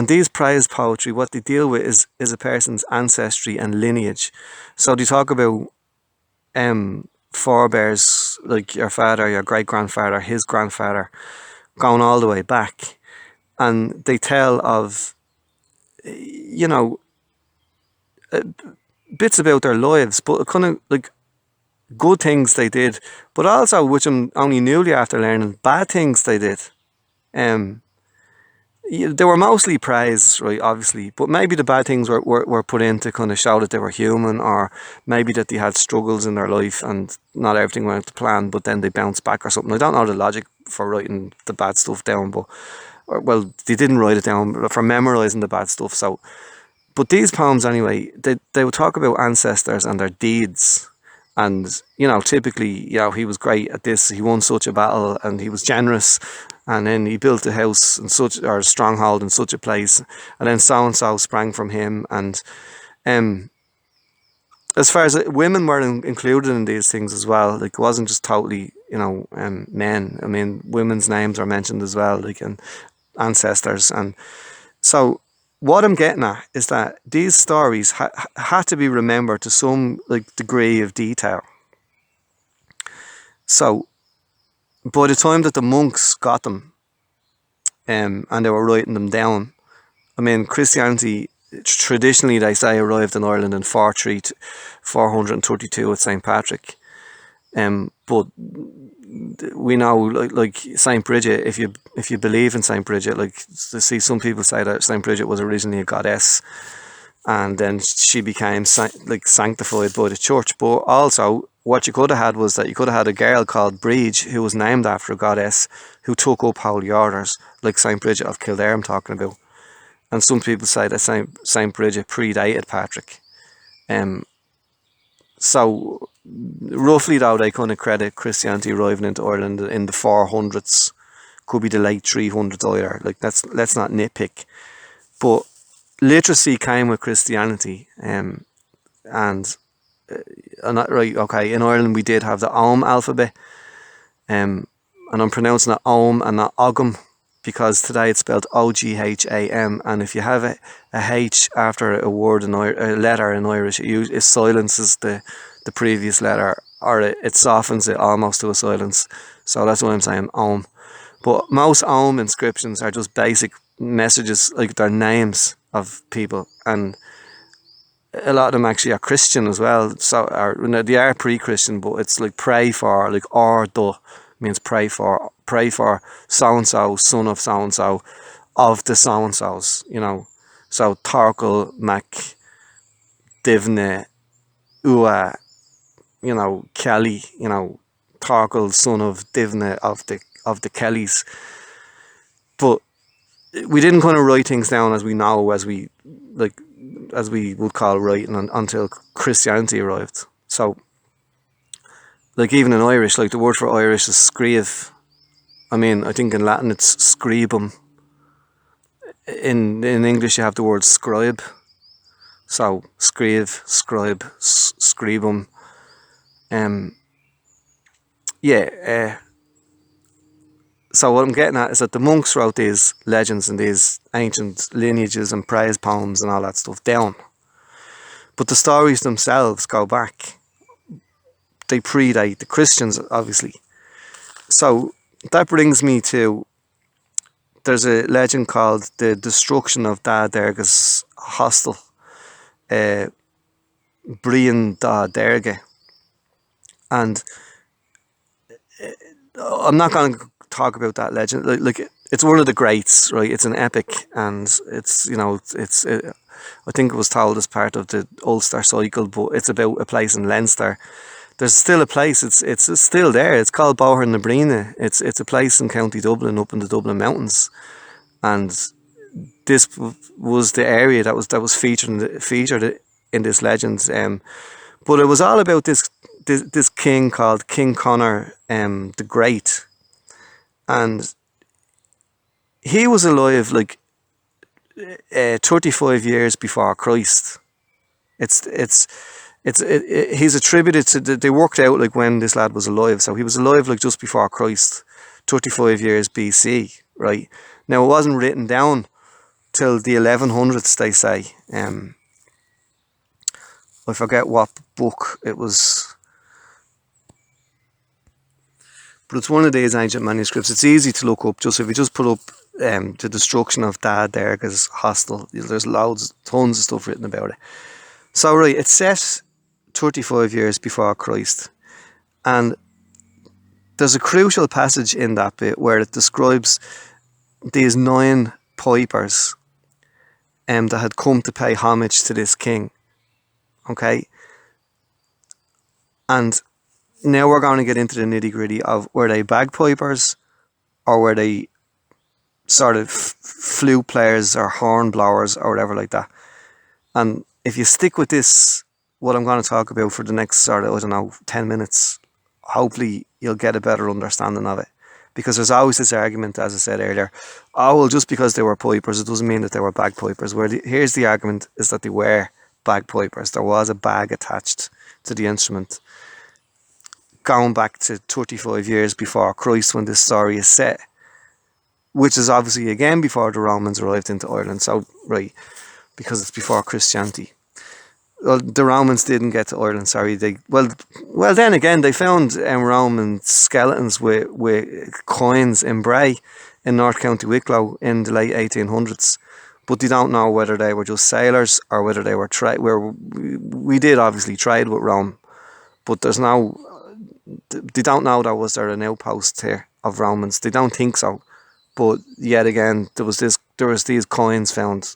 these praise poetry, what they deal with is a person's ancestry and lineage. So they talk about forebears, like your father, your great grandfather, his grandfather, going all the way back, and they tell of, bits about their lives, but kind of like good things they did, but also, which I'm only newly after learning, bad things they did. They were mostly praise, right, obviously, but maybe the bad things were put in to kind of show that they were human, or maybe that they had struggles in their life and not everything went to plan, but then they bounced back or something. I don't know the logic for writing the bad stuff down, well, they didn't write it down, for memorising the bad stuff. But these poems anyway, they would talk about ancestors and their deeds, And, typically, he was great at this. He won such a battle and he was generous. And then he built a house or a stronghold in such a place. And then so and so sprang from him. And um, as far as women were included in these things as well, like it wasn't just totally, men. I mean, women's names are mentioned as well, like, and ancestors. And so what I'm getting at is that these stories had to be remembered to some like degree of detail. So by the time that the monks got them, and they were writing them down, I mean, Christianity traditionally they say arrived in Ireland in 432 with St. Patrick. But we know, like Saint Bridget, if you believe in Saint Bridget, like, to see some people say that Saint Bridget was originally a goddess, and then she became sanctified by the church. But also, what you could have had was that you could have had a girl called Bridge who was named after a goddess who took up holy orders, like Saint Bridget of Kildare I'm talking about. And some people say that Saint Bridget predated Patrick. Um, so roughly though, they kind of credit Christianity arriving into Ireland in the 400s. Could be the late 300s either. Like, let's not nitpick. But literacy came with Christianity, and right, okay. In Ireland, we did have the Ogham alphabet, and I'm pronouncing it Ogham and not Ogham, because today it's spelled Ogham, and if you have a H after a word in a letter in Irish, it silences the previous letter, or it softens it almost to a silence. So that's why I'm saying Ogham. But most Ogham inscriptions are just basic messages, like they're names of people, and a lot of them actually are Christian as well. So they are pre-Christian, but it's like pray for, like Ordo means pray for so and so, son of so and so, of the so and so's. So Tarkle Mac Divne Ua, Kelly, Tarkle, son of Divne of the Kellys. But we didn't kind of write things down as we know, as we would call writing, until Christianity arrived. So, like, even in Irish, like, the word for Irish is scriv. I mean, I think in Latin it's scribum. In English you have the word scribe. So scriv, scribe, scribum. So what I'm getting at is that the monks wrote these legends and these ancient lineages and praise poems and all that stuff down. But the stories themselves go back. They predate the Christians, obviously. So that brings me to, there's a legend called the destruction of Da Derga's hostel, Brian Da Derga. And I'm not going to talk about that legend. Like, it's one of the greats, right? It's an epic, and it's, I think it was told as part of the Ulster cycle, but it's about a place in Leinster. There's still a place. It's still there. It's called Bóthar na Bríne. It's a place in County Dublin, up in the Dublin Mountains, and this was the area that was featured in this legend. But it was all about this king called King Conor the Great, and he was alive like 35 years before Christ. He's attributed to, they worked out like when this lad was alive, so he was alive like just before Christ, 35 years BC, right? Now, it wasn't written down till the 1100s, they say. I forget what book it was, but it's one of these ancient manuscripts. It's easy to look up. Just if you just put up the destruction of Da Derga's hostel, there's tons of stuff written about it. So, right, it's set 35 years before Christ, and there's a crucial passage in that bit where it describes these 9 pipers that had come to pay homage to this king. Okay, and now we're going to get into the nitty gritty of, were they bagpipers, or were they sort of flute players or horn blowers or whatever like that? And if you stick with this what I'm going to talk about for the next sort of, I don't know, 10 minutes, hopefully you'll get a better understanding of it. Because there's always this argument, as I said earlier, oh, well, just because they were pipers, it doesn't mean that they were bagpipers. Here's the argument, is that they were bagpipers. There was a bag attached to the instrument. Going back to 35 years before Christ, when this story is set, which is obviously again before the Romans arrived into Ireland. So, right, because it's before Christianity. Well, the Romans didn't get to Ireland. Sorry, well. Then again, they found Roman skeletons with coins in Bray, in North County Wicklow, in the late 1800s. But they don't know whether they were just sailors or whether they were trade. We did obviously trade with Rome, but there's no. They don't know that was there an outpost here of Romans. They don't think so. But yet again, there was these coins found.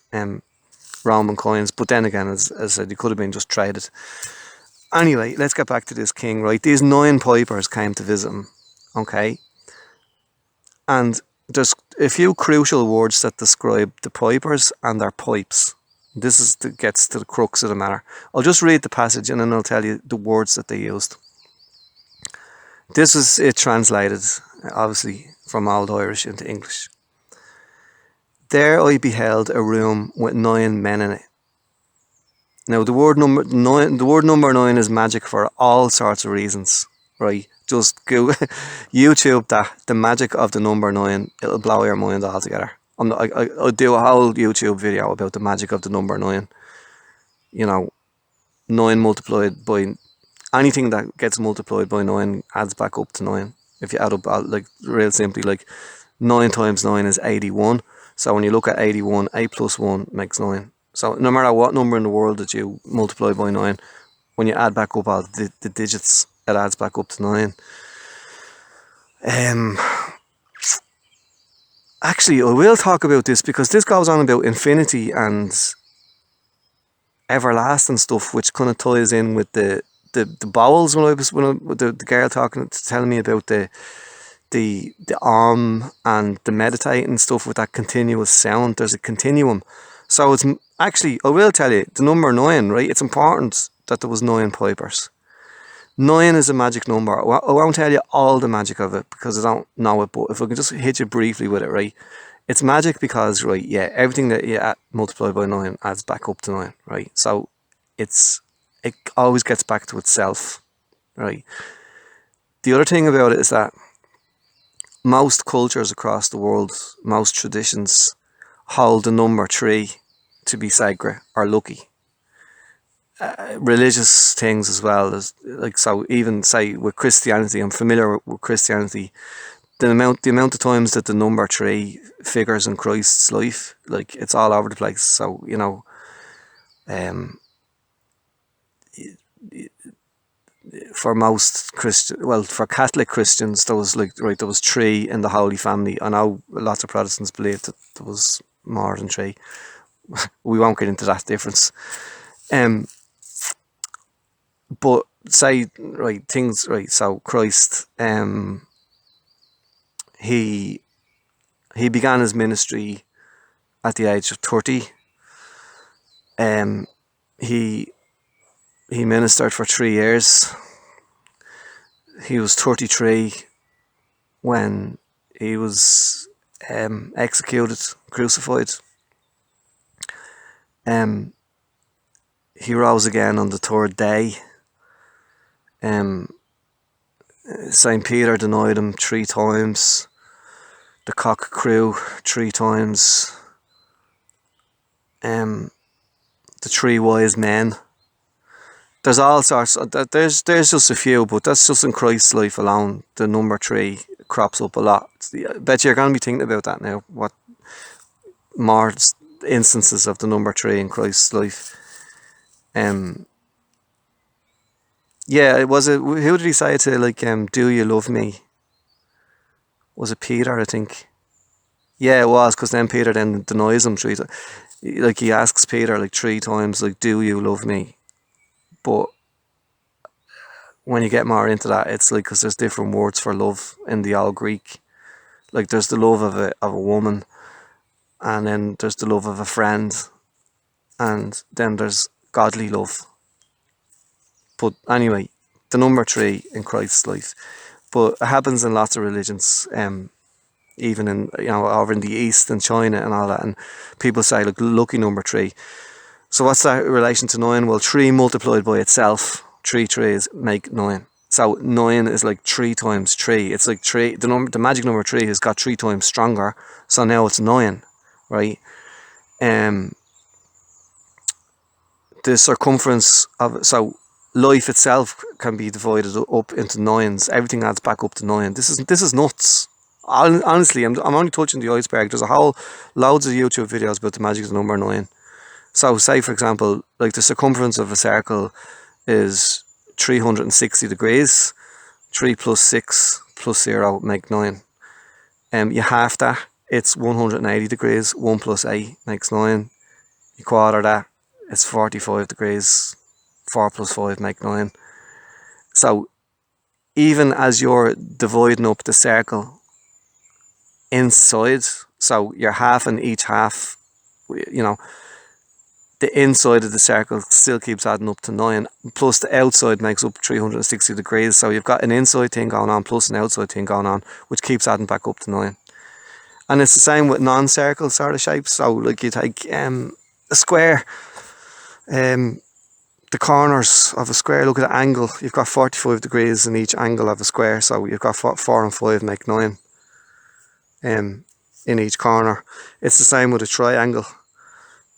Roman coins, but then again, as I said, they could have been just traded. Anyway, let's get back to this king, right? These 9 pipers came to visit him, okay? And there's a few crucial words that describe the pipers and their pipes. This gets to the crux of the matter. I'll just read the passage and then I'll tell you the words that they used. This is it translated, obviously, from Old Irish into English. There I beheld a room with 9 men in it. Now the word number 9 is magic for all sorts of reasons, right? Just go YouTube that, the magic of the number 9. It'll blow your mind altogether. I'll do a whole YouTube video about the magic of the number 9. 9 multiplied by anything that gets multiplied by 9 adds back up to 9. If you add up, like, real simply, like 9 times 9 is 81. So when you look at 81, 8 plus 1 makes 9. So no matter what number in the world that you multiply by 9, when you add back up all the digits, it adds back up to 9. Actually, I will talk about this because this goes on about infinity and everlasting stuff, which kind of ties in with the bowels with the girl telling me about the and the meditating stuff with that continuous sound. There's a continuum. So it's actually, I will tell you, the number 9, right? It's important that there was 9 pipers. 9 is a magic number. I won't tell you all the magic of it because I don't know it, but if I can just hit you briefly with it, right? It's magic because, right, yeah, everything that you multiply by 9 adds back up to 9, right? So it always gets back to itself, right? The other thing about it is that most cultures across the world, most traditions, hold the number 3 to be sacred or lucky. Religious things as well, so even say with Christianity, I'm familiar with Christianity. The amount of times that the number 3 figures in Christ's life, like, it's all over the place. So for most for Catholic Christians, there was there was 3 in the Holy Family. I know lots of Protestants believe that there was more than 3. We won't get into that difference. But say, things, so Christ, he began his ministry at the age of 30. He ministered for 3 years. He was 33 when he was executed, crucified. He rose again on the 3rd day. St. Peter denied him 3 times. The cock crew 3 times. The 3 wise men. There's all sorts. There's just a few, but that's just in Christ's life alone. The number 3 crops up a lot. I bet you're going to be thinking about that now. What more instances of the number 3 in Christ's life? Yeah, who did he say to, do you love me? Was it Peter, I think? Yeah, it was, because then Peter then denies him 3 times. He asks Peter 3 times, do you love me? But when you get more into that, it's because there's different words for love in the Old Greek. There's the love of a woman, and then there's the love of a friend, and then there's godly love. But anyway, the number 3 in Christ's life. But it happens in lots of religions, even in, over in the East and China and all that. And people say, look, lucky number 3. So what's that in relation to 9? Well, 3 multiplied by itself, 3 3s make 9. So 9 is like 3 times 3. It's like 3. The magic number 3 has got 3 times stronger. So now it's 9, right? The circumference of, so life itself can be divided up into 9s. Everything adds back up to 9. This is nuts. Honestly, I'm only touching the iceberg. There's loads of YouTube videos about the magic of the number 9. So say, for example, like the circumference of a circle is 360 degrees. 3 plus 6 plus 0 make 9. You half that, it's 180 degrees. 1 plus 8 makes 9. You quarter that, it's 45 degrees. 4 plus 5 make 9. So even as you're dividing up the circle inside, so you're half in each half, the inside of the circle still keeps adding up to 9, plus the outside makes up 360 degrees. So you've got an inside thing going on plus an outside thing going on, which keeps adding back up to 9. And it's the same with non-circle sort of shapes. So like you take a square, the corners of a square, look at the angle, you've got 45 degrees in each angle of a square. So you've got 4 and 5 make 9 in each corner. It's the same with a triangle.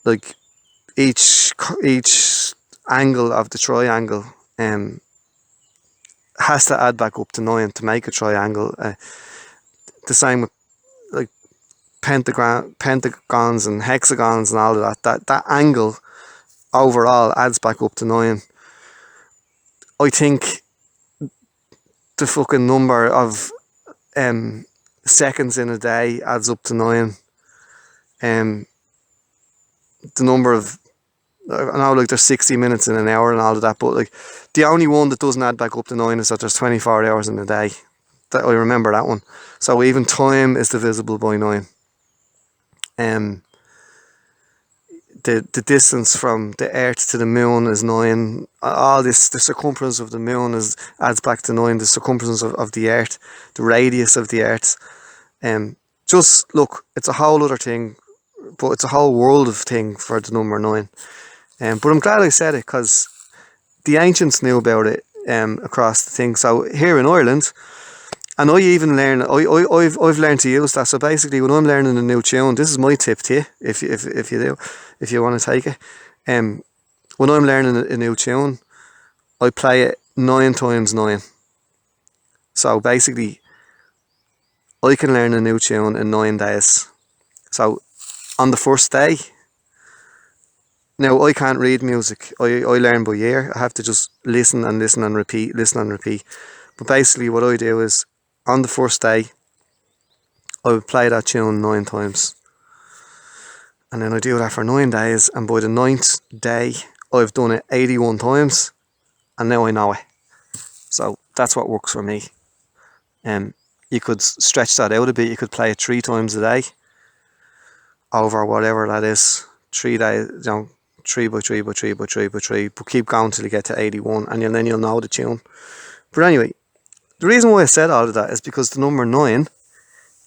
Like each angle of the triangle has to add back up to 9 to make a triangle. The same with like pentagons and hexagons and all of that. That angle overall adds back up to 9. I think the fucking number of seconds in a day adds up to 9. The number of, I know like there's 60 minutes in an hour and all of that, but like the only one that doesn't add back up to 9 is that there's 24 hours in a day. That I remember that one. So even time is divisible by 9. The distance from the Earth to the Moon is 9. All this, the circumference of the Moon adds back to 9. The circumference of the Earth, the radius of the Earth. Just look, it's a whole other thing, but it's a whole world of thing for the number 9. But I'm glad I said it, because the ancients knew about it across the thing. So here in Ireland, and I even learn, I've learned to use that. So basically, when I'm learning a new tune, this is my tip to you, if you want to take it. When I'm learning a new tune, I play it 9 times 9. So basically, I can learn a new tune in 9 days. So on the first day, now I can't read music. I learn by ear. I have to just listen and listen and repeat, listen and repeat. But basically what I do is, on the first day, I would play that tune 9 times. And then I do that for 9 days, and by the 9th day, I've done it 81 times, and now I know it. So that's what works for me. You could stretch that out a bit. You could play it 3 times a day, over whatever that is. 3 days, 3 by 3 by 3 by 3 by 3, but keep going till you get to 81, and then you'll know the tune. But anyway, the reason why I said all of that is because the number 9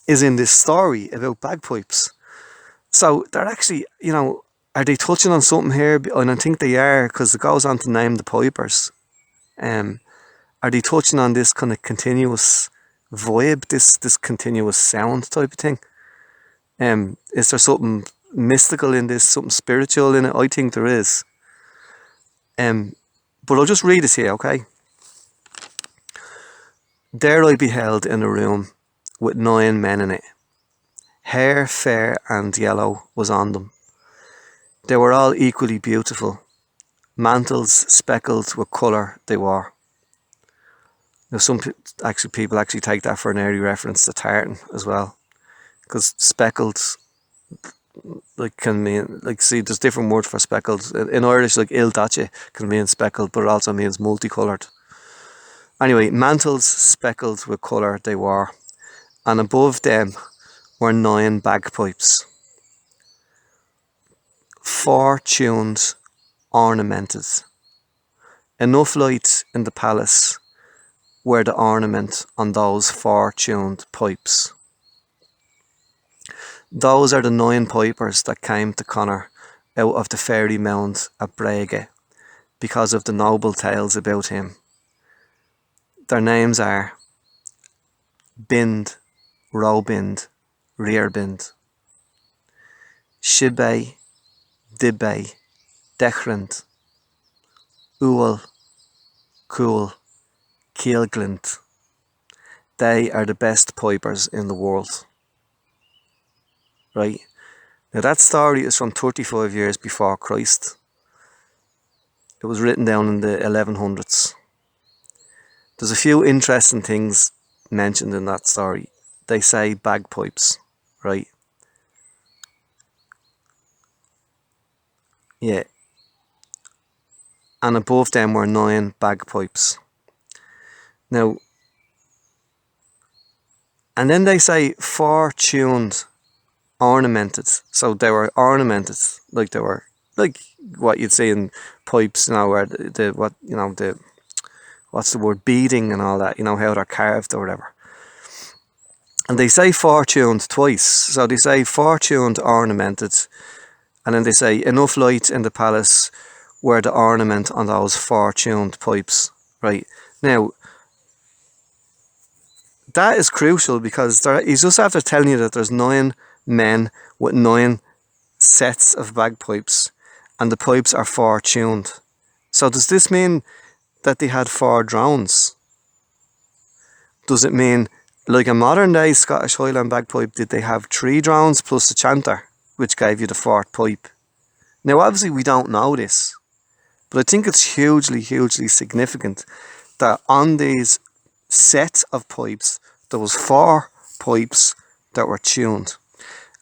is in this story about bagpipes. So they're actually, are they touching on something here? And I think they are, because it goes on to name the pipers. Are they touching on this kind of continuous vibe, this continuous sound type of thing? Is there something mystical in this, something spiritual in it? I think there is. But I'll just read it here, okay? There I beheld in a room with 9 men in it. Hair fair and yellow was on them. They were all equally beautiful. Mantles speckled with colour they wore. Now some people actually take that for an early reference to tartan as well, because speckled can mean, see, there's different words for speckled. In Irish, like il dace can mean speckled, but it also means multicoloured. Anyway, mantles speckled with colour they wore, and above them were 9 bagpipes, 4 tuned, ornamented. enough light in the palace were the ornament on those four-tuned pipes. Those are the 9 pipers that came to Connor out of the fairy mound at Brege because of the noble tales about him. Their names are Bind, Robind, Rearbind, Shibbe, Dibbe, Dechrant, Ual, Cool, Keelglint. They are the best pipers in the world. Right? Now that story is from 35 years before Christ. It was written down in the 1100s. There's a few interesting things mentioned in that story. They say bagpipes, right? Yeah. And above them were 9 bagpipes. Now, and then they say 4 tuned, ornamented. So they were ornamented, like they were, like what you'd see in pipes, where what's the word, beading and all that, how they're carved or whatever. And they say 4 tuned twice. So they say 4 tuned, ornamented, and then they say enough light in the palace were the ornament on those 4 tuned pipes. Right. Now, that is crucial because he's just after telling you that there's 9 men with 9 sets of bagpipes and the pipes are 4 tuned. So does this mean that they had 4 drones? Does it mean, like a modern day Scottish Highland bagpipe, did they have 3 drones plus a chanter, which gave you the 4th pipe? Now obviously we don't know this, but I think it's hugely, hugely significant that on these set of pipes there was 4 pipes that were tuned,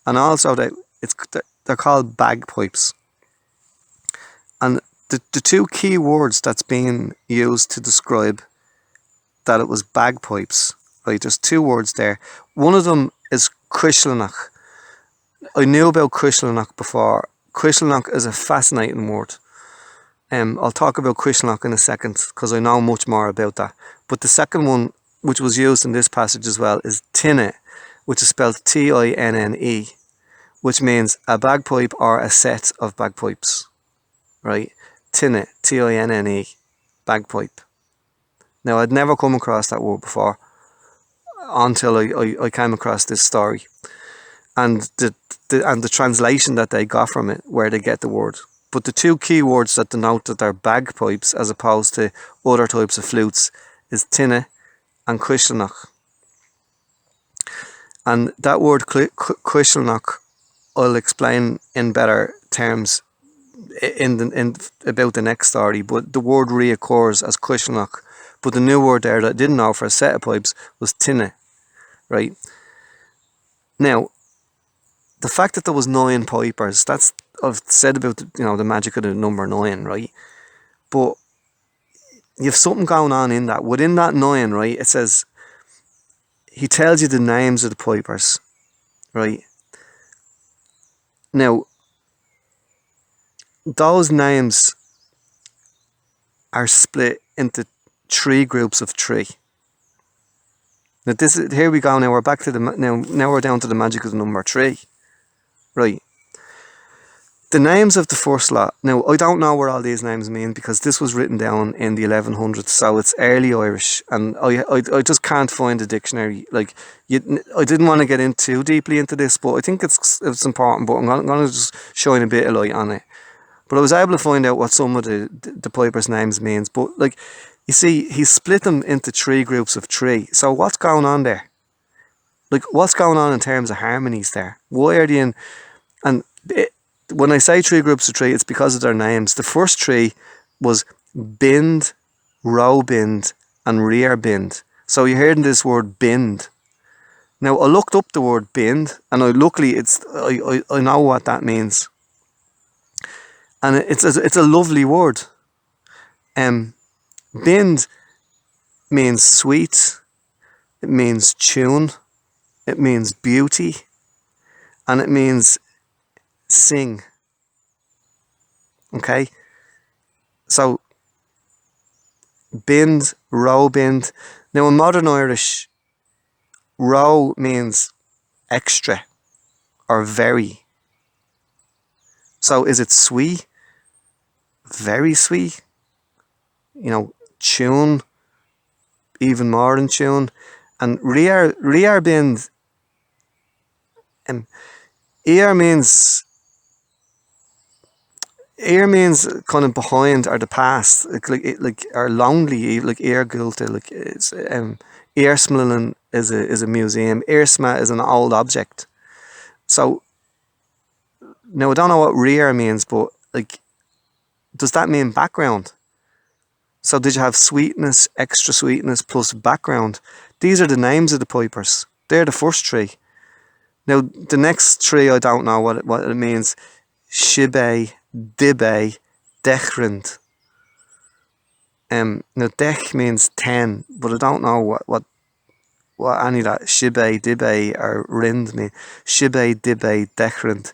and also they're called bagpipes. And the 2 key words that's being used to describe that it was bagpipes, right? There's 2 words there. One of them is Cuishlanach. I knew about Cuishlanach before. Cuishlanach is a fascinating word. I'll talk about Cuishlanach in a second because I know much more about that. But the second one, which was used in this passage as well, is Tinne, which is spelled Tinne, which means a bagpipe or a set of bagpipes. Right? Tinne, Tinne, bagpipe. Now, I'd never come across that word before until I came across this story. And the translation that they got from it, where they get the word. But the 2 key words that denote that they're bagpipes as opposed to other types of flutes is Tinne and Cuishlanach. And that word Cuishlanach I'll explain in better terms in about the next story, but the word reoccurs as Cuishlanach. But the new word there that I didn't know for a set of pipes was Tinne, right? Now, the fact that there was 9 pipers, that's, I've said about the magic of the number 9, right? But you've something going on in that. Within that 9, right, it says, he tells you the names of the pipers, right? Now, those names are split into 3 groups of 3. Now here we go. Now we're back to now we're down to the magic of the number 3, right? The names of the first lot. Now I don't know what all these names mean because this was written down in the 1100s, so it's early Irish, and I just can't find a dictionary. Like I didn't want to get in too deeply into this, but I think it's important. But I'm going to just shine a bit of light on it. But I was able to find out what some of the pipers' names means. But like, you see, he split them into 3 groups of 3. So what's going on there? Like, what's going on in terms of harmonies there? Why are they in? And when I say 3 groups of 3, it's because of their names. The first 3 was bind, row bind, and rear bind. So you're hearing this word bind. Now I looked up the word bind, and luckily I know what that means. And it's a lovely word. Bind means sweet, it means tune, it means beauty, and it means sing. Okay? So bind, row bind. Now in modern Irish, row means extra or very. So is it sweet? Very sweet? You know, tune, even more than tune. And rear bind, ear means kind of behind or the past, like or lonely, like ear guilty, like it's ear smelling is a museum. Earsma is an old object. So now I don't know what rear means, but like, does that mean background? So did you have sweetness, extra sweetness plus background? These are the names of the pipers. They're the first three. Now the next three I don't know what it means. Shibe, Dibe, Dechrand. Now dech means 10, but I don't know what any of that Shibe, Dibe or Rind mean. Shibe, Dibe, Dechrand.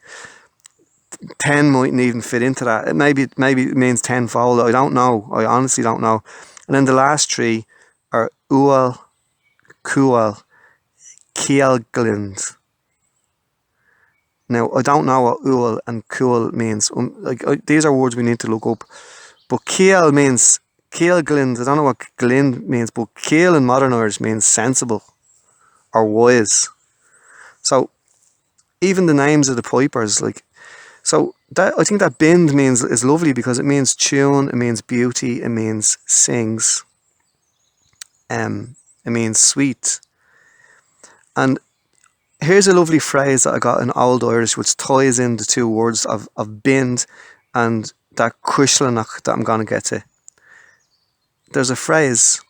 10 mightn't even fit into that. Maybe it means tenfold. I don't know. I honestly don't know. And then the last three are Ual, Kual, Kielglind. Now I don't know what Ual and Kual means. These are words we need to look up. But Kiel means Kielglind. I don't know what Glind means, but Kiel in modern Irish means sensible or wise. So even the names of the pipers, so that, I think that bind is lovely because it means tune, it means beauty, it means sings, it means sweet. And here's a lovely phrase that I got in Old Irish which ties in the two words of bind and that cushlanach that I'm going to get to. There's a phrase,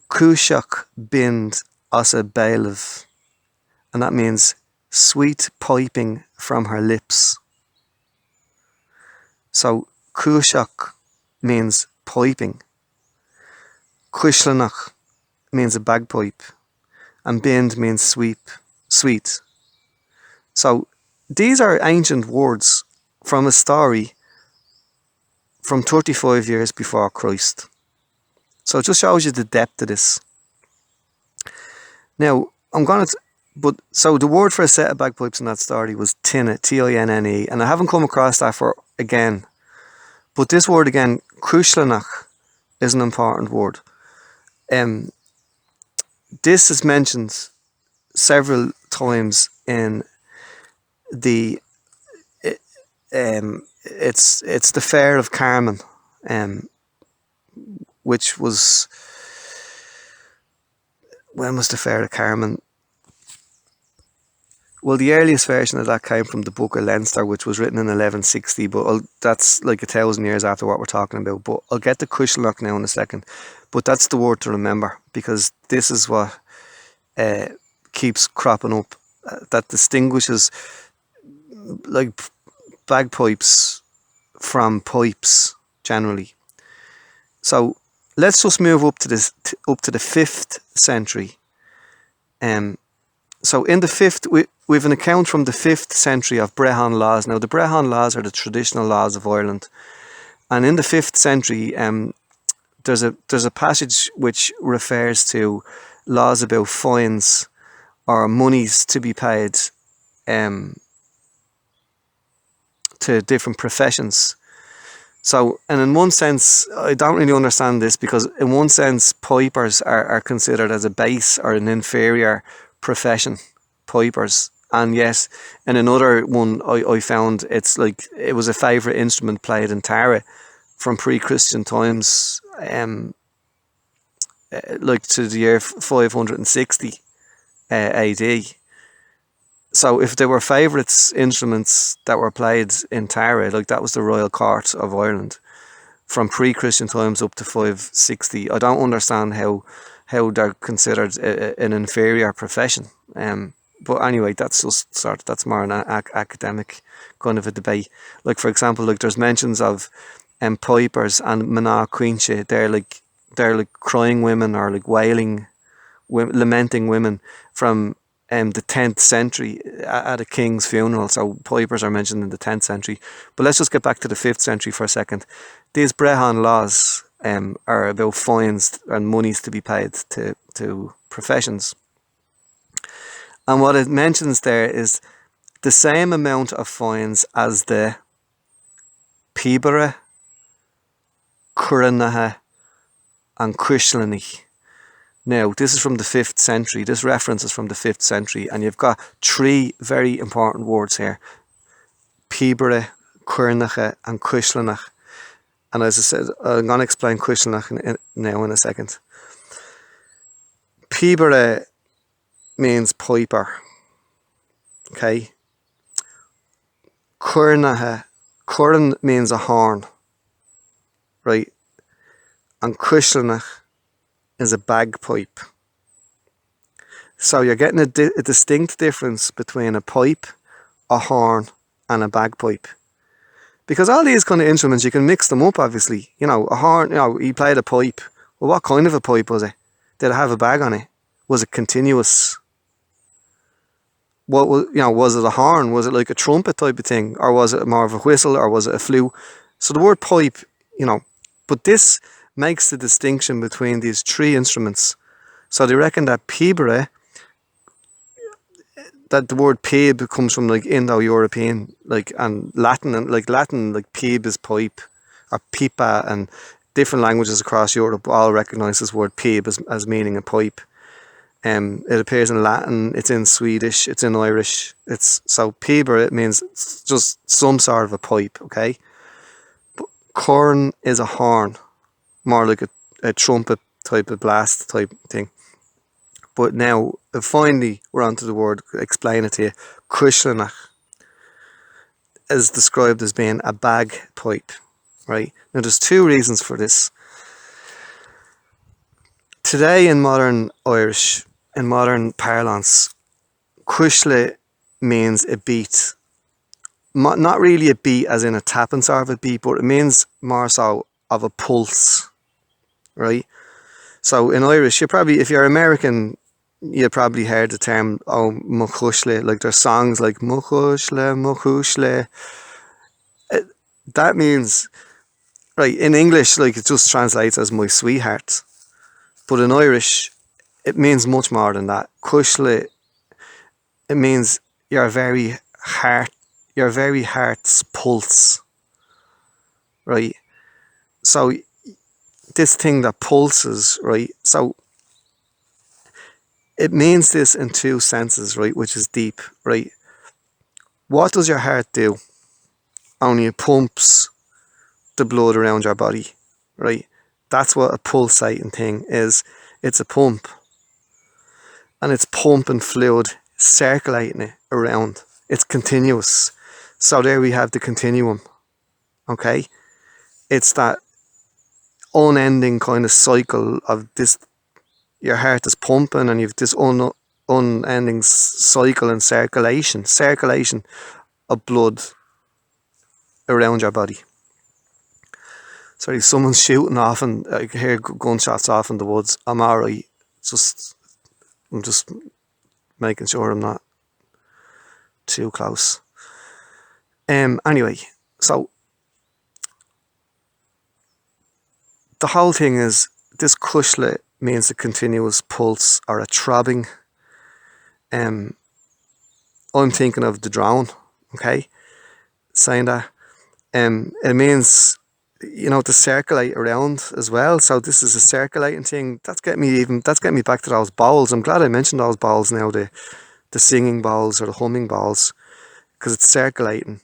Cushach bind as a bailiff, and that means sweet piping from her lips. So Cushach means piping, Cushlanach means a bagpipe, and bind means sweet. So these are ancient words from a story from 35 years before Christ. So it just shows you the depth of this. Now, so the word for a set of bagpipes in that story was tinne, T-I-N-N-E, and I haven't come across that for again. But this word again, Cushlanach, is an important word. This is mentioned several times in the it's the Fair of Carmen, which was, when was the Fair of Carmen? Well, the earliest version of that came from the Book of Leinster, which was written in 1160, but that's like 1,000 years after what we're talking about. But I'll get to Cushlanach now in a second. But that's the word to remember, because this is what keeps cropping up, that distinguishes like bagpipes from pipes generally. So let's just move up to the 5th century. So in the 5th, we've an account from the 5th century of Brehon laws. Now the Brehon laws are the traditional laws of Ireland, and in the 5th century, there's a passage which refers to laws about fines or monies to be paid to different professions. So, and in one sense, I don't really understand this, because in one sense, pipers are considered as a base or an inferior profession, pipers. And yes, in another one I found, it's like it was a favourite instrument played in Tara from pre-Christian times, like to the year 560 AD. So if there were favourites instruments that were played in Tara, like that was the royal court of Ireland from pre-Christian times up to 560, I don't understand how they're considered an inferior profession. But anyway, that's just that's more an academic kind of a debate. Like for example, like there's mentions of pipers and mana quinche. They're like crying women, or like wailing, lamenting women from the 10th century at a king's funeral. So pipers are mentioned in the 10th century. But let's just get back to the 5th century for a second. These Brehon laws are about fines and monies to be paid to professions. And what it mentions there is the same amount of fines as the pibere, curranaha, and cuishlani. Now, this is from the 5th century. This reference is from the 5th century, and you've got 3 very important words here: pibere, curranacha, and cuishlanach. And as I said, I'm going to explain cuishlanach now in a second. Pibere means piper. Okay. Curranacha, curran means a horn, right? And cuishlanach is a bagpipe. So you're getting a distinct difference between a pipe, a horn, and a bagpipe. Because all these kind of instruments, you can mix them up, obviously. You know, a horn, you know, he played a pipe. Well, what kind of a pipe was it? Did it have a bag on it? Was it continuous? What was, you know, was it a horn? Was it like a trumpet type of thing? Or was it more of a whistle? Or was it a flute? So the word pipe, you know, but this makes the distinction between these 3 instruments. So they reckon that pibere, that the word pib comes from like Indo-European, like, and Latin, and like Latin, like pib is pipe, or pipa, and different languages across Europe all recognise this word pib as meaning a pipe. It appears in Latin, it's in Swedish, it's in Irish. So pibere, it means just some sort of a pipe, okay? But corn is a horn, more like a trumpet type of blast type thing. But now, finally, we're onto the word, explain it to you. Cuishlanach is described as being a bagpipe, right? Now, there's 2 reasons for this. Today, in modern Irish, in modern parlance, cuishle means a beat. Not really a beat as in a tapping sort of a beat, but it means more so of a pulse, right? So in Irish, if you're American, you probably heard the term, oh, mucushle, like there's songs like mucushle. That means, right, in English, like it just translates as my sweetheart. But in Irish, it means much more than that. Cushle, it means your very heart's pulse, right? So this thing that pulses, right? So it means this in 2 senses, right? Which is deep, right? What does your heart do? Only it pumps the blood around your body, right? That's what a pulsating thing is. It's a pump. And it's pumping fluid, circulating it around. It's continuous. So there we have the continuum, okay? It's that unending kind of cycle of this. Your heart is pumping and you've this unending cycle and circulation of blood around your body. Sorry, someone's shooting off and I hear gunshots off in the woods. I'm alright. I'm just making sure I'm not too close. Anyway, so the whole thing is this cuishle means a continuous pulse or a throbbing. I'm thinking of the drone, okay? Saying that. It means, you know, to circulate around as well. So this is a circulating thing. That's getting me back to those bowls. I'm glad I mentioned those bowls now, the singing bowls or the humming bowls, because it's circulating.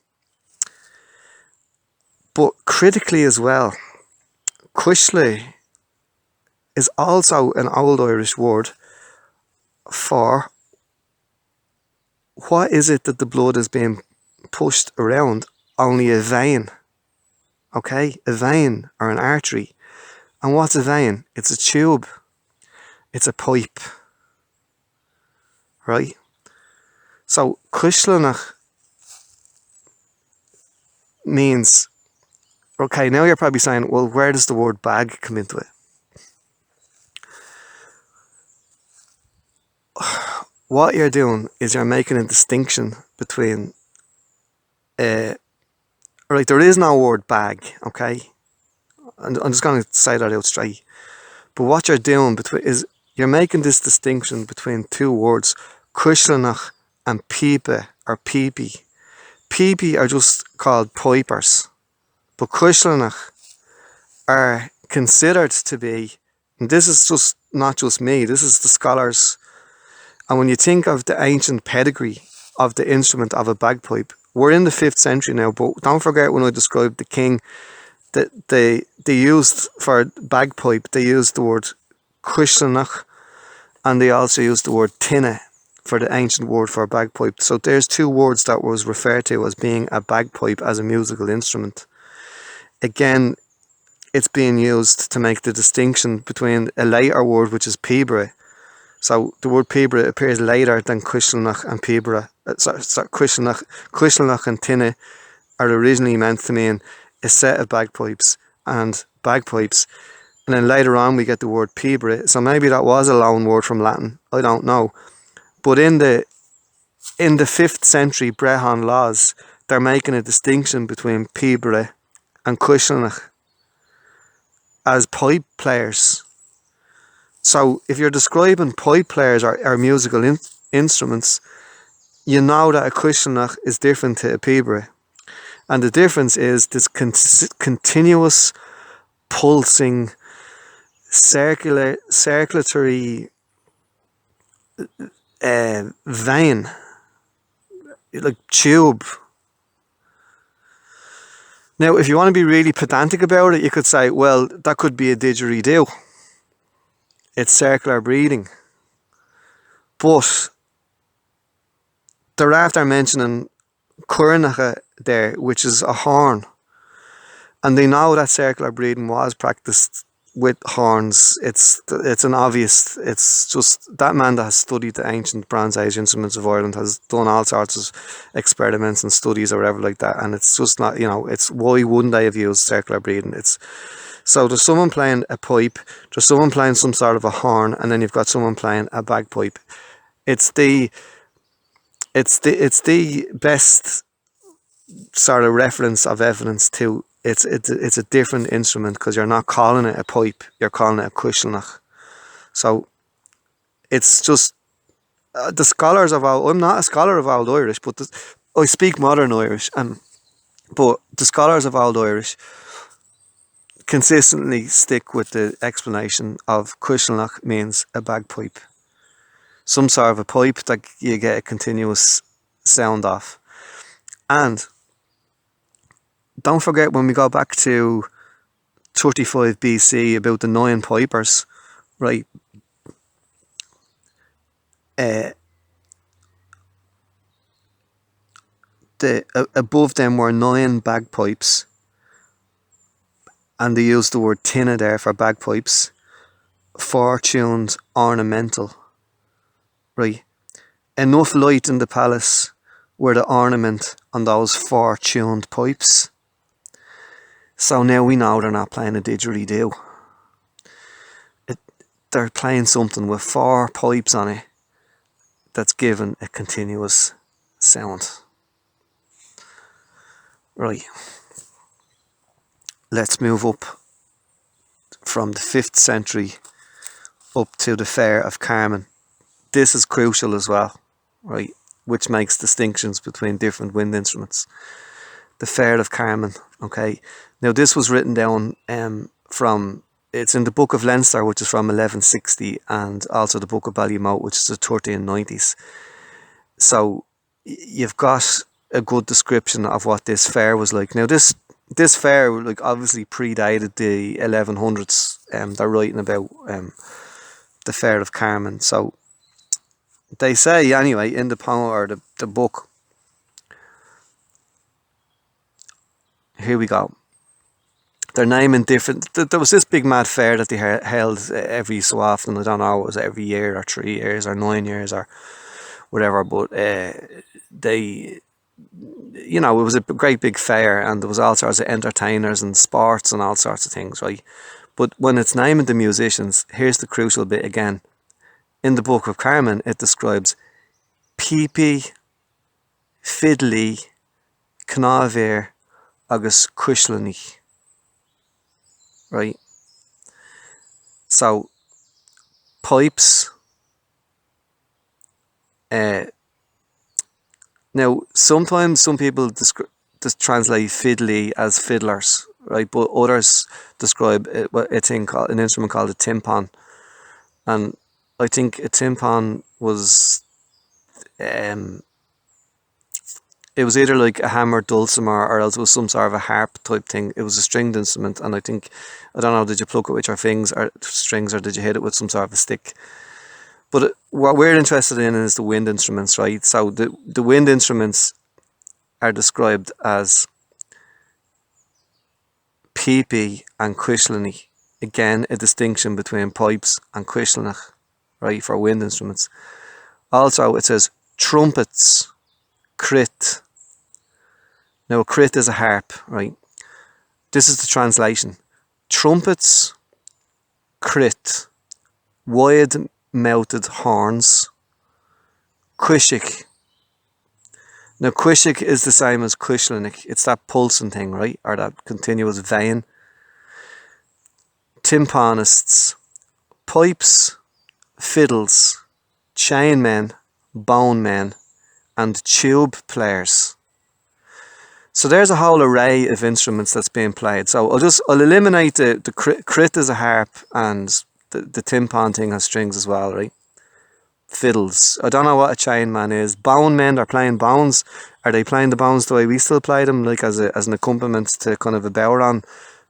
But critically as well, cuishle is also an old Irish word for what is it that the blood is being pushed around? Only a vein. Okay, a vein or an artery. And what's a vein? It's a tube. It's a pipe. Right? So, cuishlanach means, okay, now you're probably saying, well, where does the word bag come into it? What you're doing is you're making a distinction between, right, there is no word bag, okay? I'm just going to say that out straight. But what you're doing is you're making this distinction between two words, cushlanach and pipe or peepee. Peepee are just called pipers, but cushlanach are considered to be, and this is just not just me, this is the scholars. And when you think of the ancient pedigree of the instrument of a bagpipe, we're in the 5th century now, but don't forget when I described the king, that they used for bagpipe, they used the word cushlanach, and they also used the word tinna for the ancient word for bagpipe. So there's two words that was referred to as being a bagpipe as a musical instrument. Again, it's being used to make the distinction between a later word, which is pibra. So the word pibra appears later than cushlanach and pibra. Cushlanach and tinna are originally meant to mean a set of bagpipes and bagpipes. And then later on we get the word pibra. So maybe that was a loan word from Latin. I don't know. But in the 5th century Brehon laws, they're making a distinction between pibra and cushlanach as pipe players. So if you're describing pipe players or musical instruments, you know that a cushlanach is different to a pibra. And the difference is this continuous pulsing circulatory vein, like tube. Now, if you want to be really pedantic about it, you could say, well, that could be a didgeridoo. It's circular breathing. But they're after mentioning curnacha there, which is a horn. And they know that circular breathing was practiced with horns. It's an obvious, it's just that man that has studied the ancient Bronze Age instruments of Ireland has done all sorts of experiments and studies or whatever like that, and it's just not, it's why wouldn't they have used circular breathing? So there's someone playing a pipe, there's someone playing some sort of a horn, and then you've got someone playing a bagpipe. It's the best sort of reference of evidence to it's a different instrument, because you're not calling it a pipe, you're calling it a cushlanach. So it's just the scholars of I'm not a scholar of Old Irish, but I speak modern Irish, but the scholars of Old Irish consistently stick with the explanation of cushlanach means a bagpipe, some sort of a pipe that you get a continuous sound off. And don't forget, when we go back to 35 BC about the 9 pipers, right? Above them were 9 bagpipes, and they used the word tinna there for bagpipes, 4 tuned ornamental, right? Enough light in the palace were the ornament on those 4 tuned pipes. So now we know they're not playing a didgeridoo. They're playing something with 4 pipes on it that's given a continuous sound. Right. Let's move up from the 5th century up to the Fair of Carmen. This is crucial as well, right? Which makes distinctions between different wind instruments. The Fair of Carmen, okay? Now this was written down it's in the Book of Leinster, which is from 1160, and also the Book of Ballymote, which is the 1390s. So you've got a good description of what this fair was like. Now this fair obviously predated the 1100s. They're writing about the Fair of Carmen. So they say anyway in the poem or the book. Here we go. They're naming different. There was this big mad fair that they held every so often. I don't know, it was every year or 3 years or 9 years or whatever. But it was a great big fair, and there was all sorts of entertainers and sports and all sorts of things, right? But when it's naming the musicians, here's the crucial bit again. In the Book of Carmen, it describes Pipi, Fiddly, Cnáver, agus Cushlanich. right? So pipes. Uh, Now sometimes some people just translate fiddly as fiddlers, right? But others describe a thing called an instrument called a timpan, and I think a timpan was um, it was either like a hammered dulcimer or else it was some sort of a harp type thing. It was a stringed instrument, and I think, I don't know, did you pluck it with your fingers or strings, or did you hit it with some sort of a stick? But what we're interested in is the wind instruments, right? So the wind instruments are described as peepee and cuishleny. Again, a distinction between pipes and cuishleny, right, for wind instruments. Also, it says trumpets, crit. Now, a crit is a harp, right? This is the translation. Trumpets, crit, wide-mouthed horns, quishik. Now, quishik is the same as cuishlenic. It's that pulsing thing, right? Or that continuous vein. Timpanists, pipes, fiddles, chainmen, bonemen, and tube players. So there's a whole array of instruments that's being played. So I'll eliminate the crit as a harp, and the timpan thing has strings as well, right? Fiddles. I don't know what a chain man is. Bone men are playing bones. Are they playing the bones the way we still play them, like as an accompaniment to kind of a bodhrán?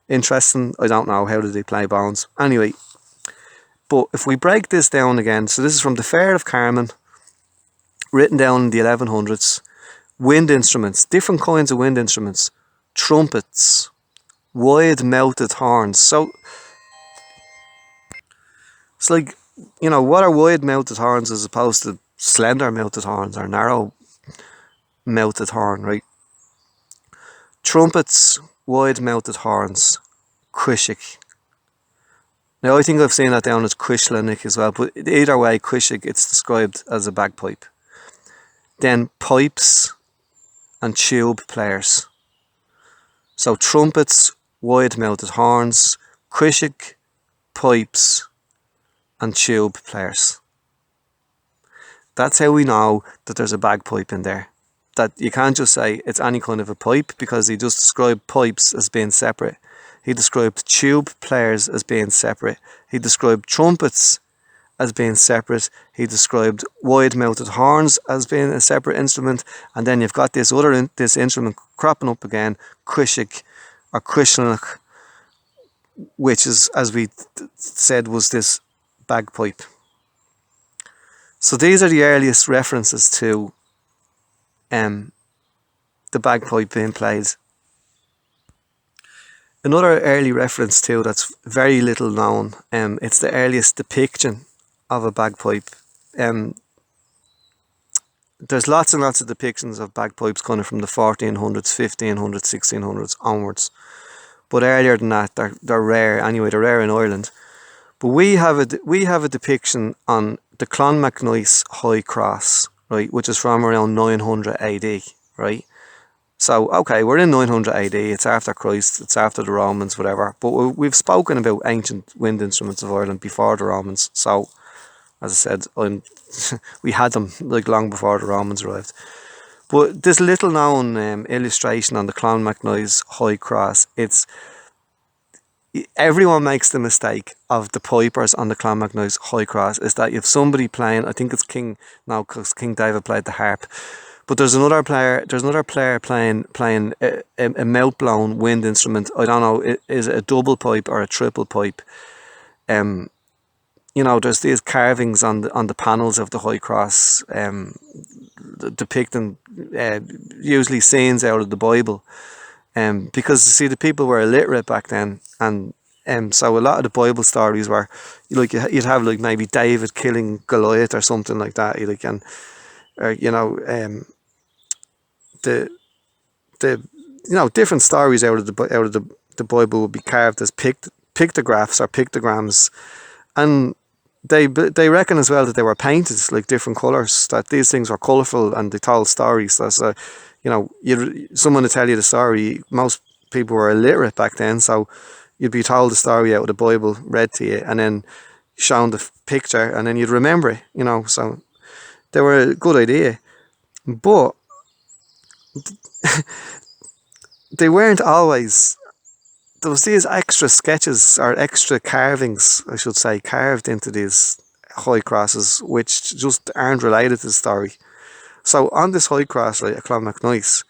Interesting. I don't know. How do they play bones? Anyway, but if we break this down again, so this is from the Fair of Carmen, written down in the 1100s. Wind instruments, different kinds of wind instruments. Trumpets, wide-mouthed horns. So it's like, what are wide-mouthed horns as opposed to slender-mouthed horns or narrow-mouthed horn, right? Trumpets, wide-mouthed horns, quishik. Now, I think I've seen that down as cuishlenic as well, but either way, quishik, it's described as a bagpipe. Then pipes and tube players. So trumpets, wide-mouthed horns, quishik, pipes, and tube players. That's how we know that there's a bagpipe in there. That you can't just say it's any kind of a pipe, because he just described pipes as being separate. He described tube players as being separate. He described trumpets as being separate. He described wide-mouthed horns as being a separate instrument. And then you've got this instrument cropping up again, quishik or cuishlenic, which is, as we said, was this bagpipe. So these are the earliest references to the bagpipe being played. Another early reference too that's very little known, it's the earliest depiction of a bagpipe. There's lots and lots of depictions of bagpipes kind of from the 1400s, 1500s, 1600s onwards. But earlier than that, they're rare. Anyway, they're rare in Ireland. But we have a depiction on the Clonmacnoise High Cross, right, which is from around 900 AD, right? So, okay, we're in 900 AD, it's after Christ, it's after the Romans, whatever. But we've spoken about ancient wind instruments of Ireland before the Romans. So, as I said, we had them like long before the Romans arrived. But this little known illustration on the Clonmacnoise High Cross, everyone makes the mistake of the pipers on the Clonmacnoise High Cross, is that you have somebody playing, I think it's because King David played the harp, but there's another player playing a mouth-blown wind instrument. I don't know, is it a double pipe or a triple pipe? There's these carvings on the panels of the High Cross, depicting usually scenes out of the Bible. Because you see, the people were illiterate back then, and so a lot of the Bible stories were like, you'd have like maybe David killing Goliath or something like that, the different stories out of the Bible would be carved as pictographs or pictograms, and they reckon as well that they were painted like different colours, that these things were colourful and they told stories. So someone to tell you the story. Most people were illiterate back then, so you'd be told the story out of the Bible, read to you, and then shown the picture, and then you'd remember it, you know. So they were a good idea, but they weren't always. There was these extra sketches or extra carvings, I should say, carved into these high crosses, which just aren't related to the story. So on this high cross, right, at Clonmacnoise,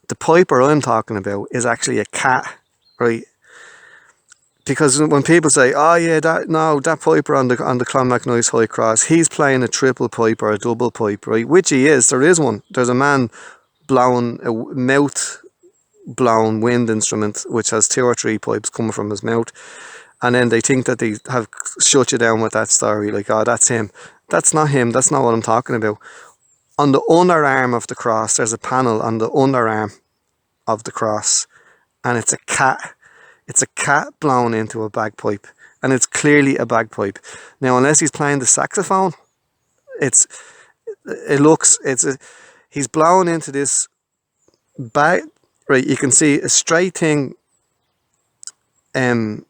the piper I'm talking about is actually a cat, right? Because when people say, "Oh yeah, that piper on the Clonmacnoise high cross, he's playing a triple pipe or a double pipe," right? Which he is. There is one. There's a man blowing a mouth blown wind instrument which has 2 or 3 pipes coming from his mouth, and then they think that they have shut you down with that story, like, oh, that's him. That's not him. That's not what I'm talking about. On the underarm of the cross, there's a panel on the underarm of the cross, and it's a cat. It's a cat blown into a bagpipe, and it's clearly a bagpipe. Now, unless he's playing the saxophone, he's blown into this bag. Right, you can see a straight thing, a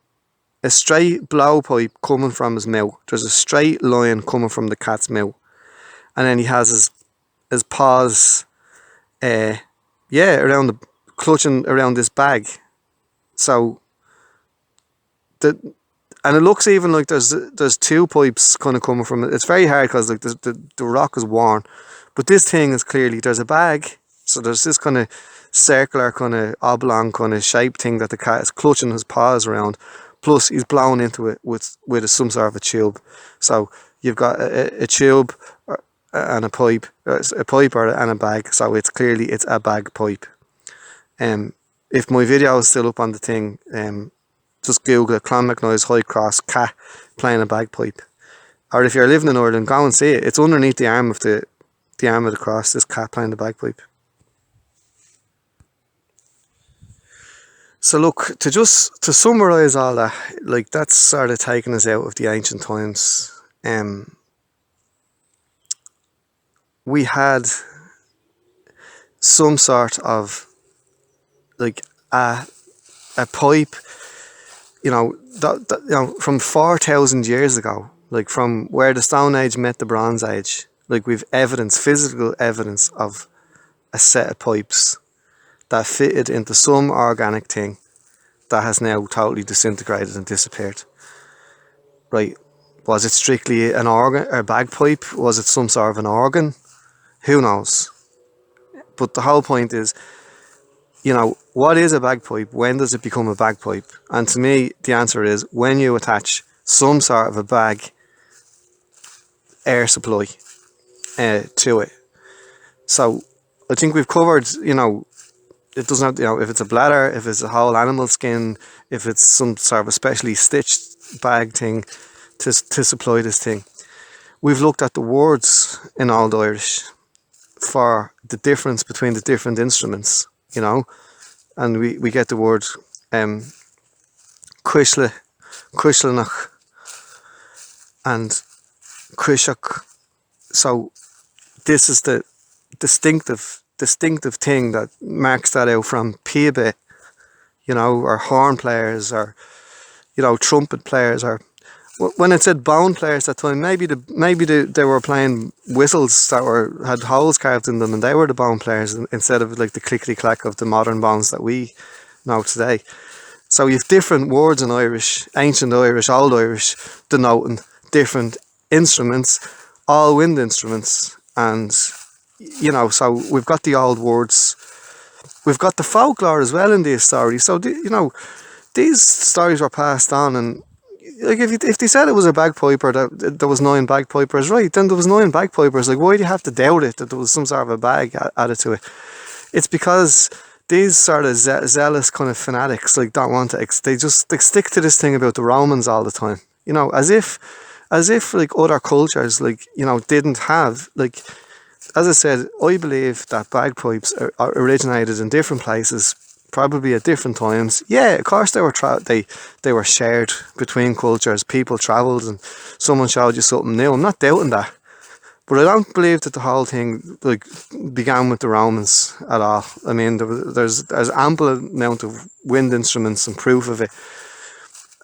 straight blowpipe coming from his mouth. There's a straight line coming from the cat's mouth, and then he has his paws, clutching around this bag. So and it looks even like there's 2 pipes kind of coming from it. It's very hard because like the rock is worn, but this thing is clearly, there's a bag. So there's this kind of circular, kind of oblong kind of shape thing that the cat is clutching his paws around. Plus he's blown into it with some sort of a tube. So you've got a tube and a pipe, and a bag. So it's clearly a bagpipe. If my video is still up on the thing, just Google Clonmacnoise high cross cat playing a bagpipe. Or if you're living in Ireland, go and see it. It's underneath the arm of the cross. This cat playing the bagpipe. So look, to summarise all that, like, that's sort of taking us out of the ancient times. We had some sort of like a pipe, from 4,000 years ago, like from where the Stone Age met the Bronze Age. Like, we've physical evidence of a set of pipes that fitted into some organic thing that has now totally disintegrated and disappeared. Right? Was it strictly an organ or bagpipe? Was it some sort of an organ? Who knows? But the whole point is, what is a bagpipe? When does it become a bagpipe? And to me, the answer is when you attach some sort of a bag air supply to it. So I think we've covered, it doesn't have, if it's a bladder, if it's a whole animal skin, if it's some sort of a specially stitched bag thing to supply this thing. We've looked at the words in Old Irish for the difference between the different instruments, and we get the word quishle, quishlenach, and quishach. So this is the distinctive thing that marks that out from pibe, or horn players, or trumpet players, or when it said bone players at the time, maybe they were playing whistles that had holes carved in them, and they were the bone players instead of like the clickety clack of the modern bones that we know today. So you've different words in Irish, ancient Irish, Old Irish, denoting different instruments, all wind instruments, and so we've got the old words, we've got the folklore as well in these stories. So these stories were passed on, and like if they said it was a bagpiper, that there was 9 bagpipers, right? Then there was 9 bagpipers. Like, why do you have to doubt it that there was some sort of a bag added to it? It's because these sort of zealous kind of fanatics don't want to. They stick to this thing about the Romans all the time. As if like other cultures didn't have like. As I said, I believe that bagpipes originated in different places, probably at different times. Yeah, of course they were shared between cultures. People travelled and someone showed you something new. I'm not doubting that. But I don't believe that the whole thing like began with the Romans at all. I mean, there's ample amount of wind instruments and proof of it,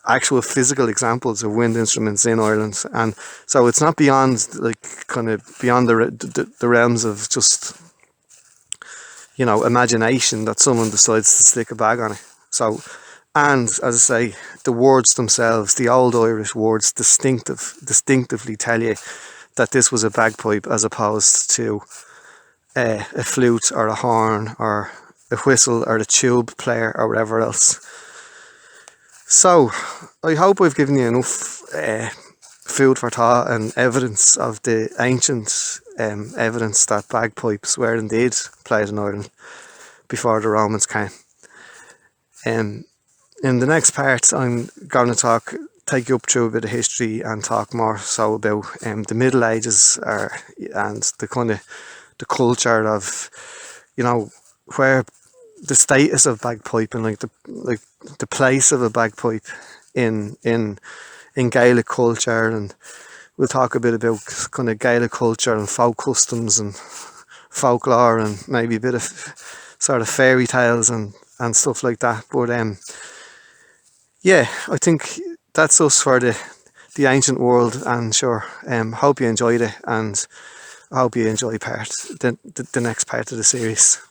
actual physical examples of wind instruments in Ireland, and so it's not beyond like kind of beyond the realms of just imagination that someone decides to stick a bag on it. So, and as I say, the words themselves, the old Irish words, distinctively tell you that this was a bagpipe as opposed to a flute or a horn or a whistle or a tube player or whatever else. So, I hope I've given you enough food for thought and evidence of the ancient evidence that bagpipes were indeed played in Ireland before the Romans came. In the next part, I'm going to take you up through a bit of history and talk more so about the Middle Ages and the kind of the culture of where the status of bagpiping, like the place of a bagpipe in Gaelic culture, and we'll talk a bit about kind of Gaelic culture and folk customs and folklore and maybe a bit of sort of fairy tales and stuff like that. But yeah, I think that's us for the ancient world, and sure, hope you enjoyed it, and I hope you enjoy the next part of the series.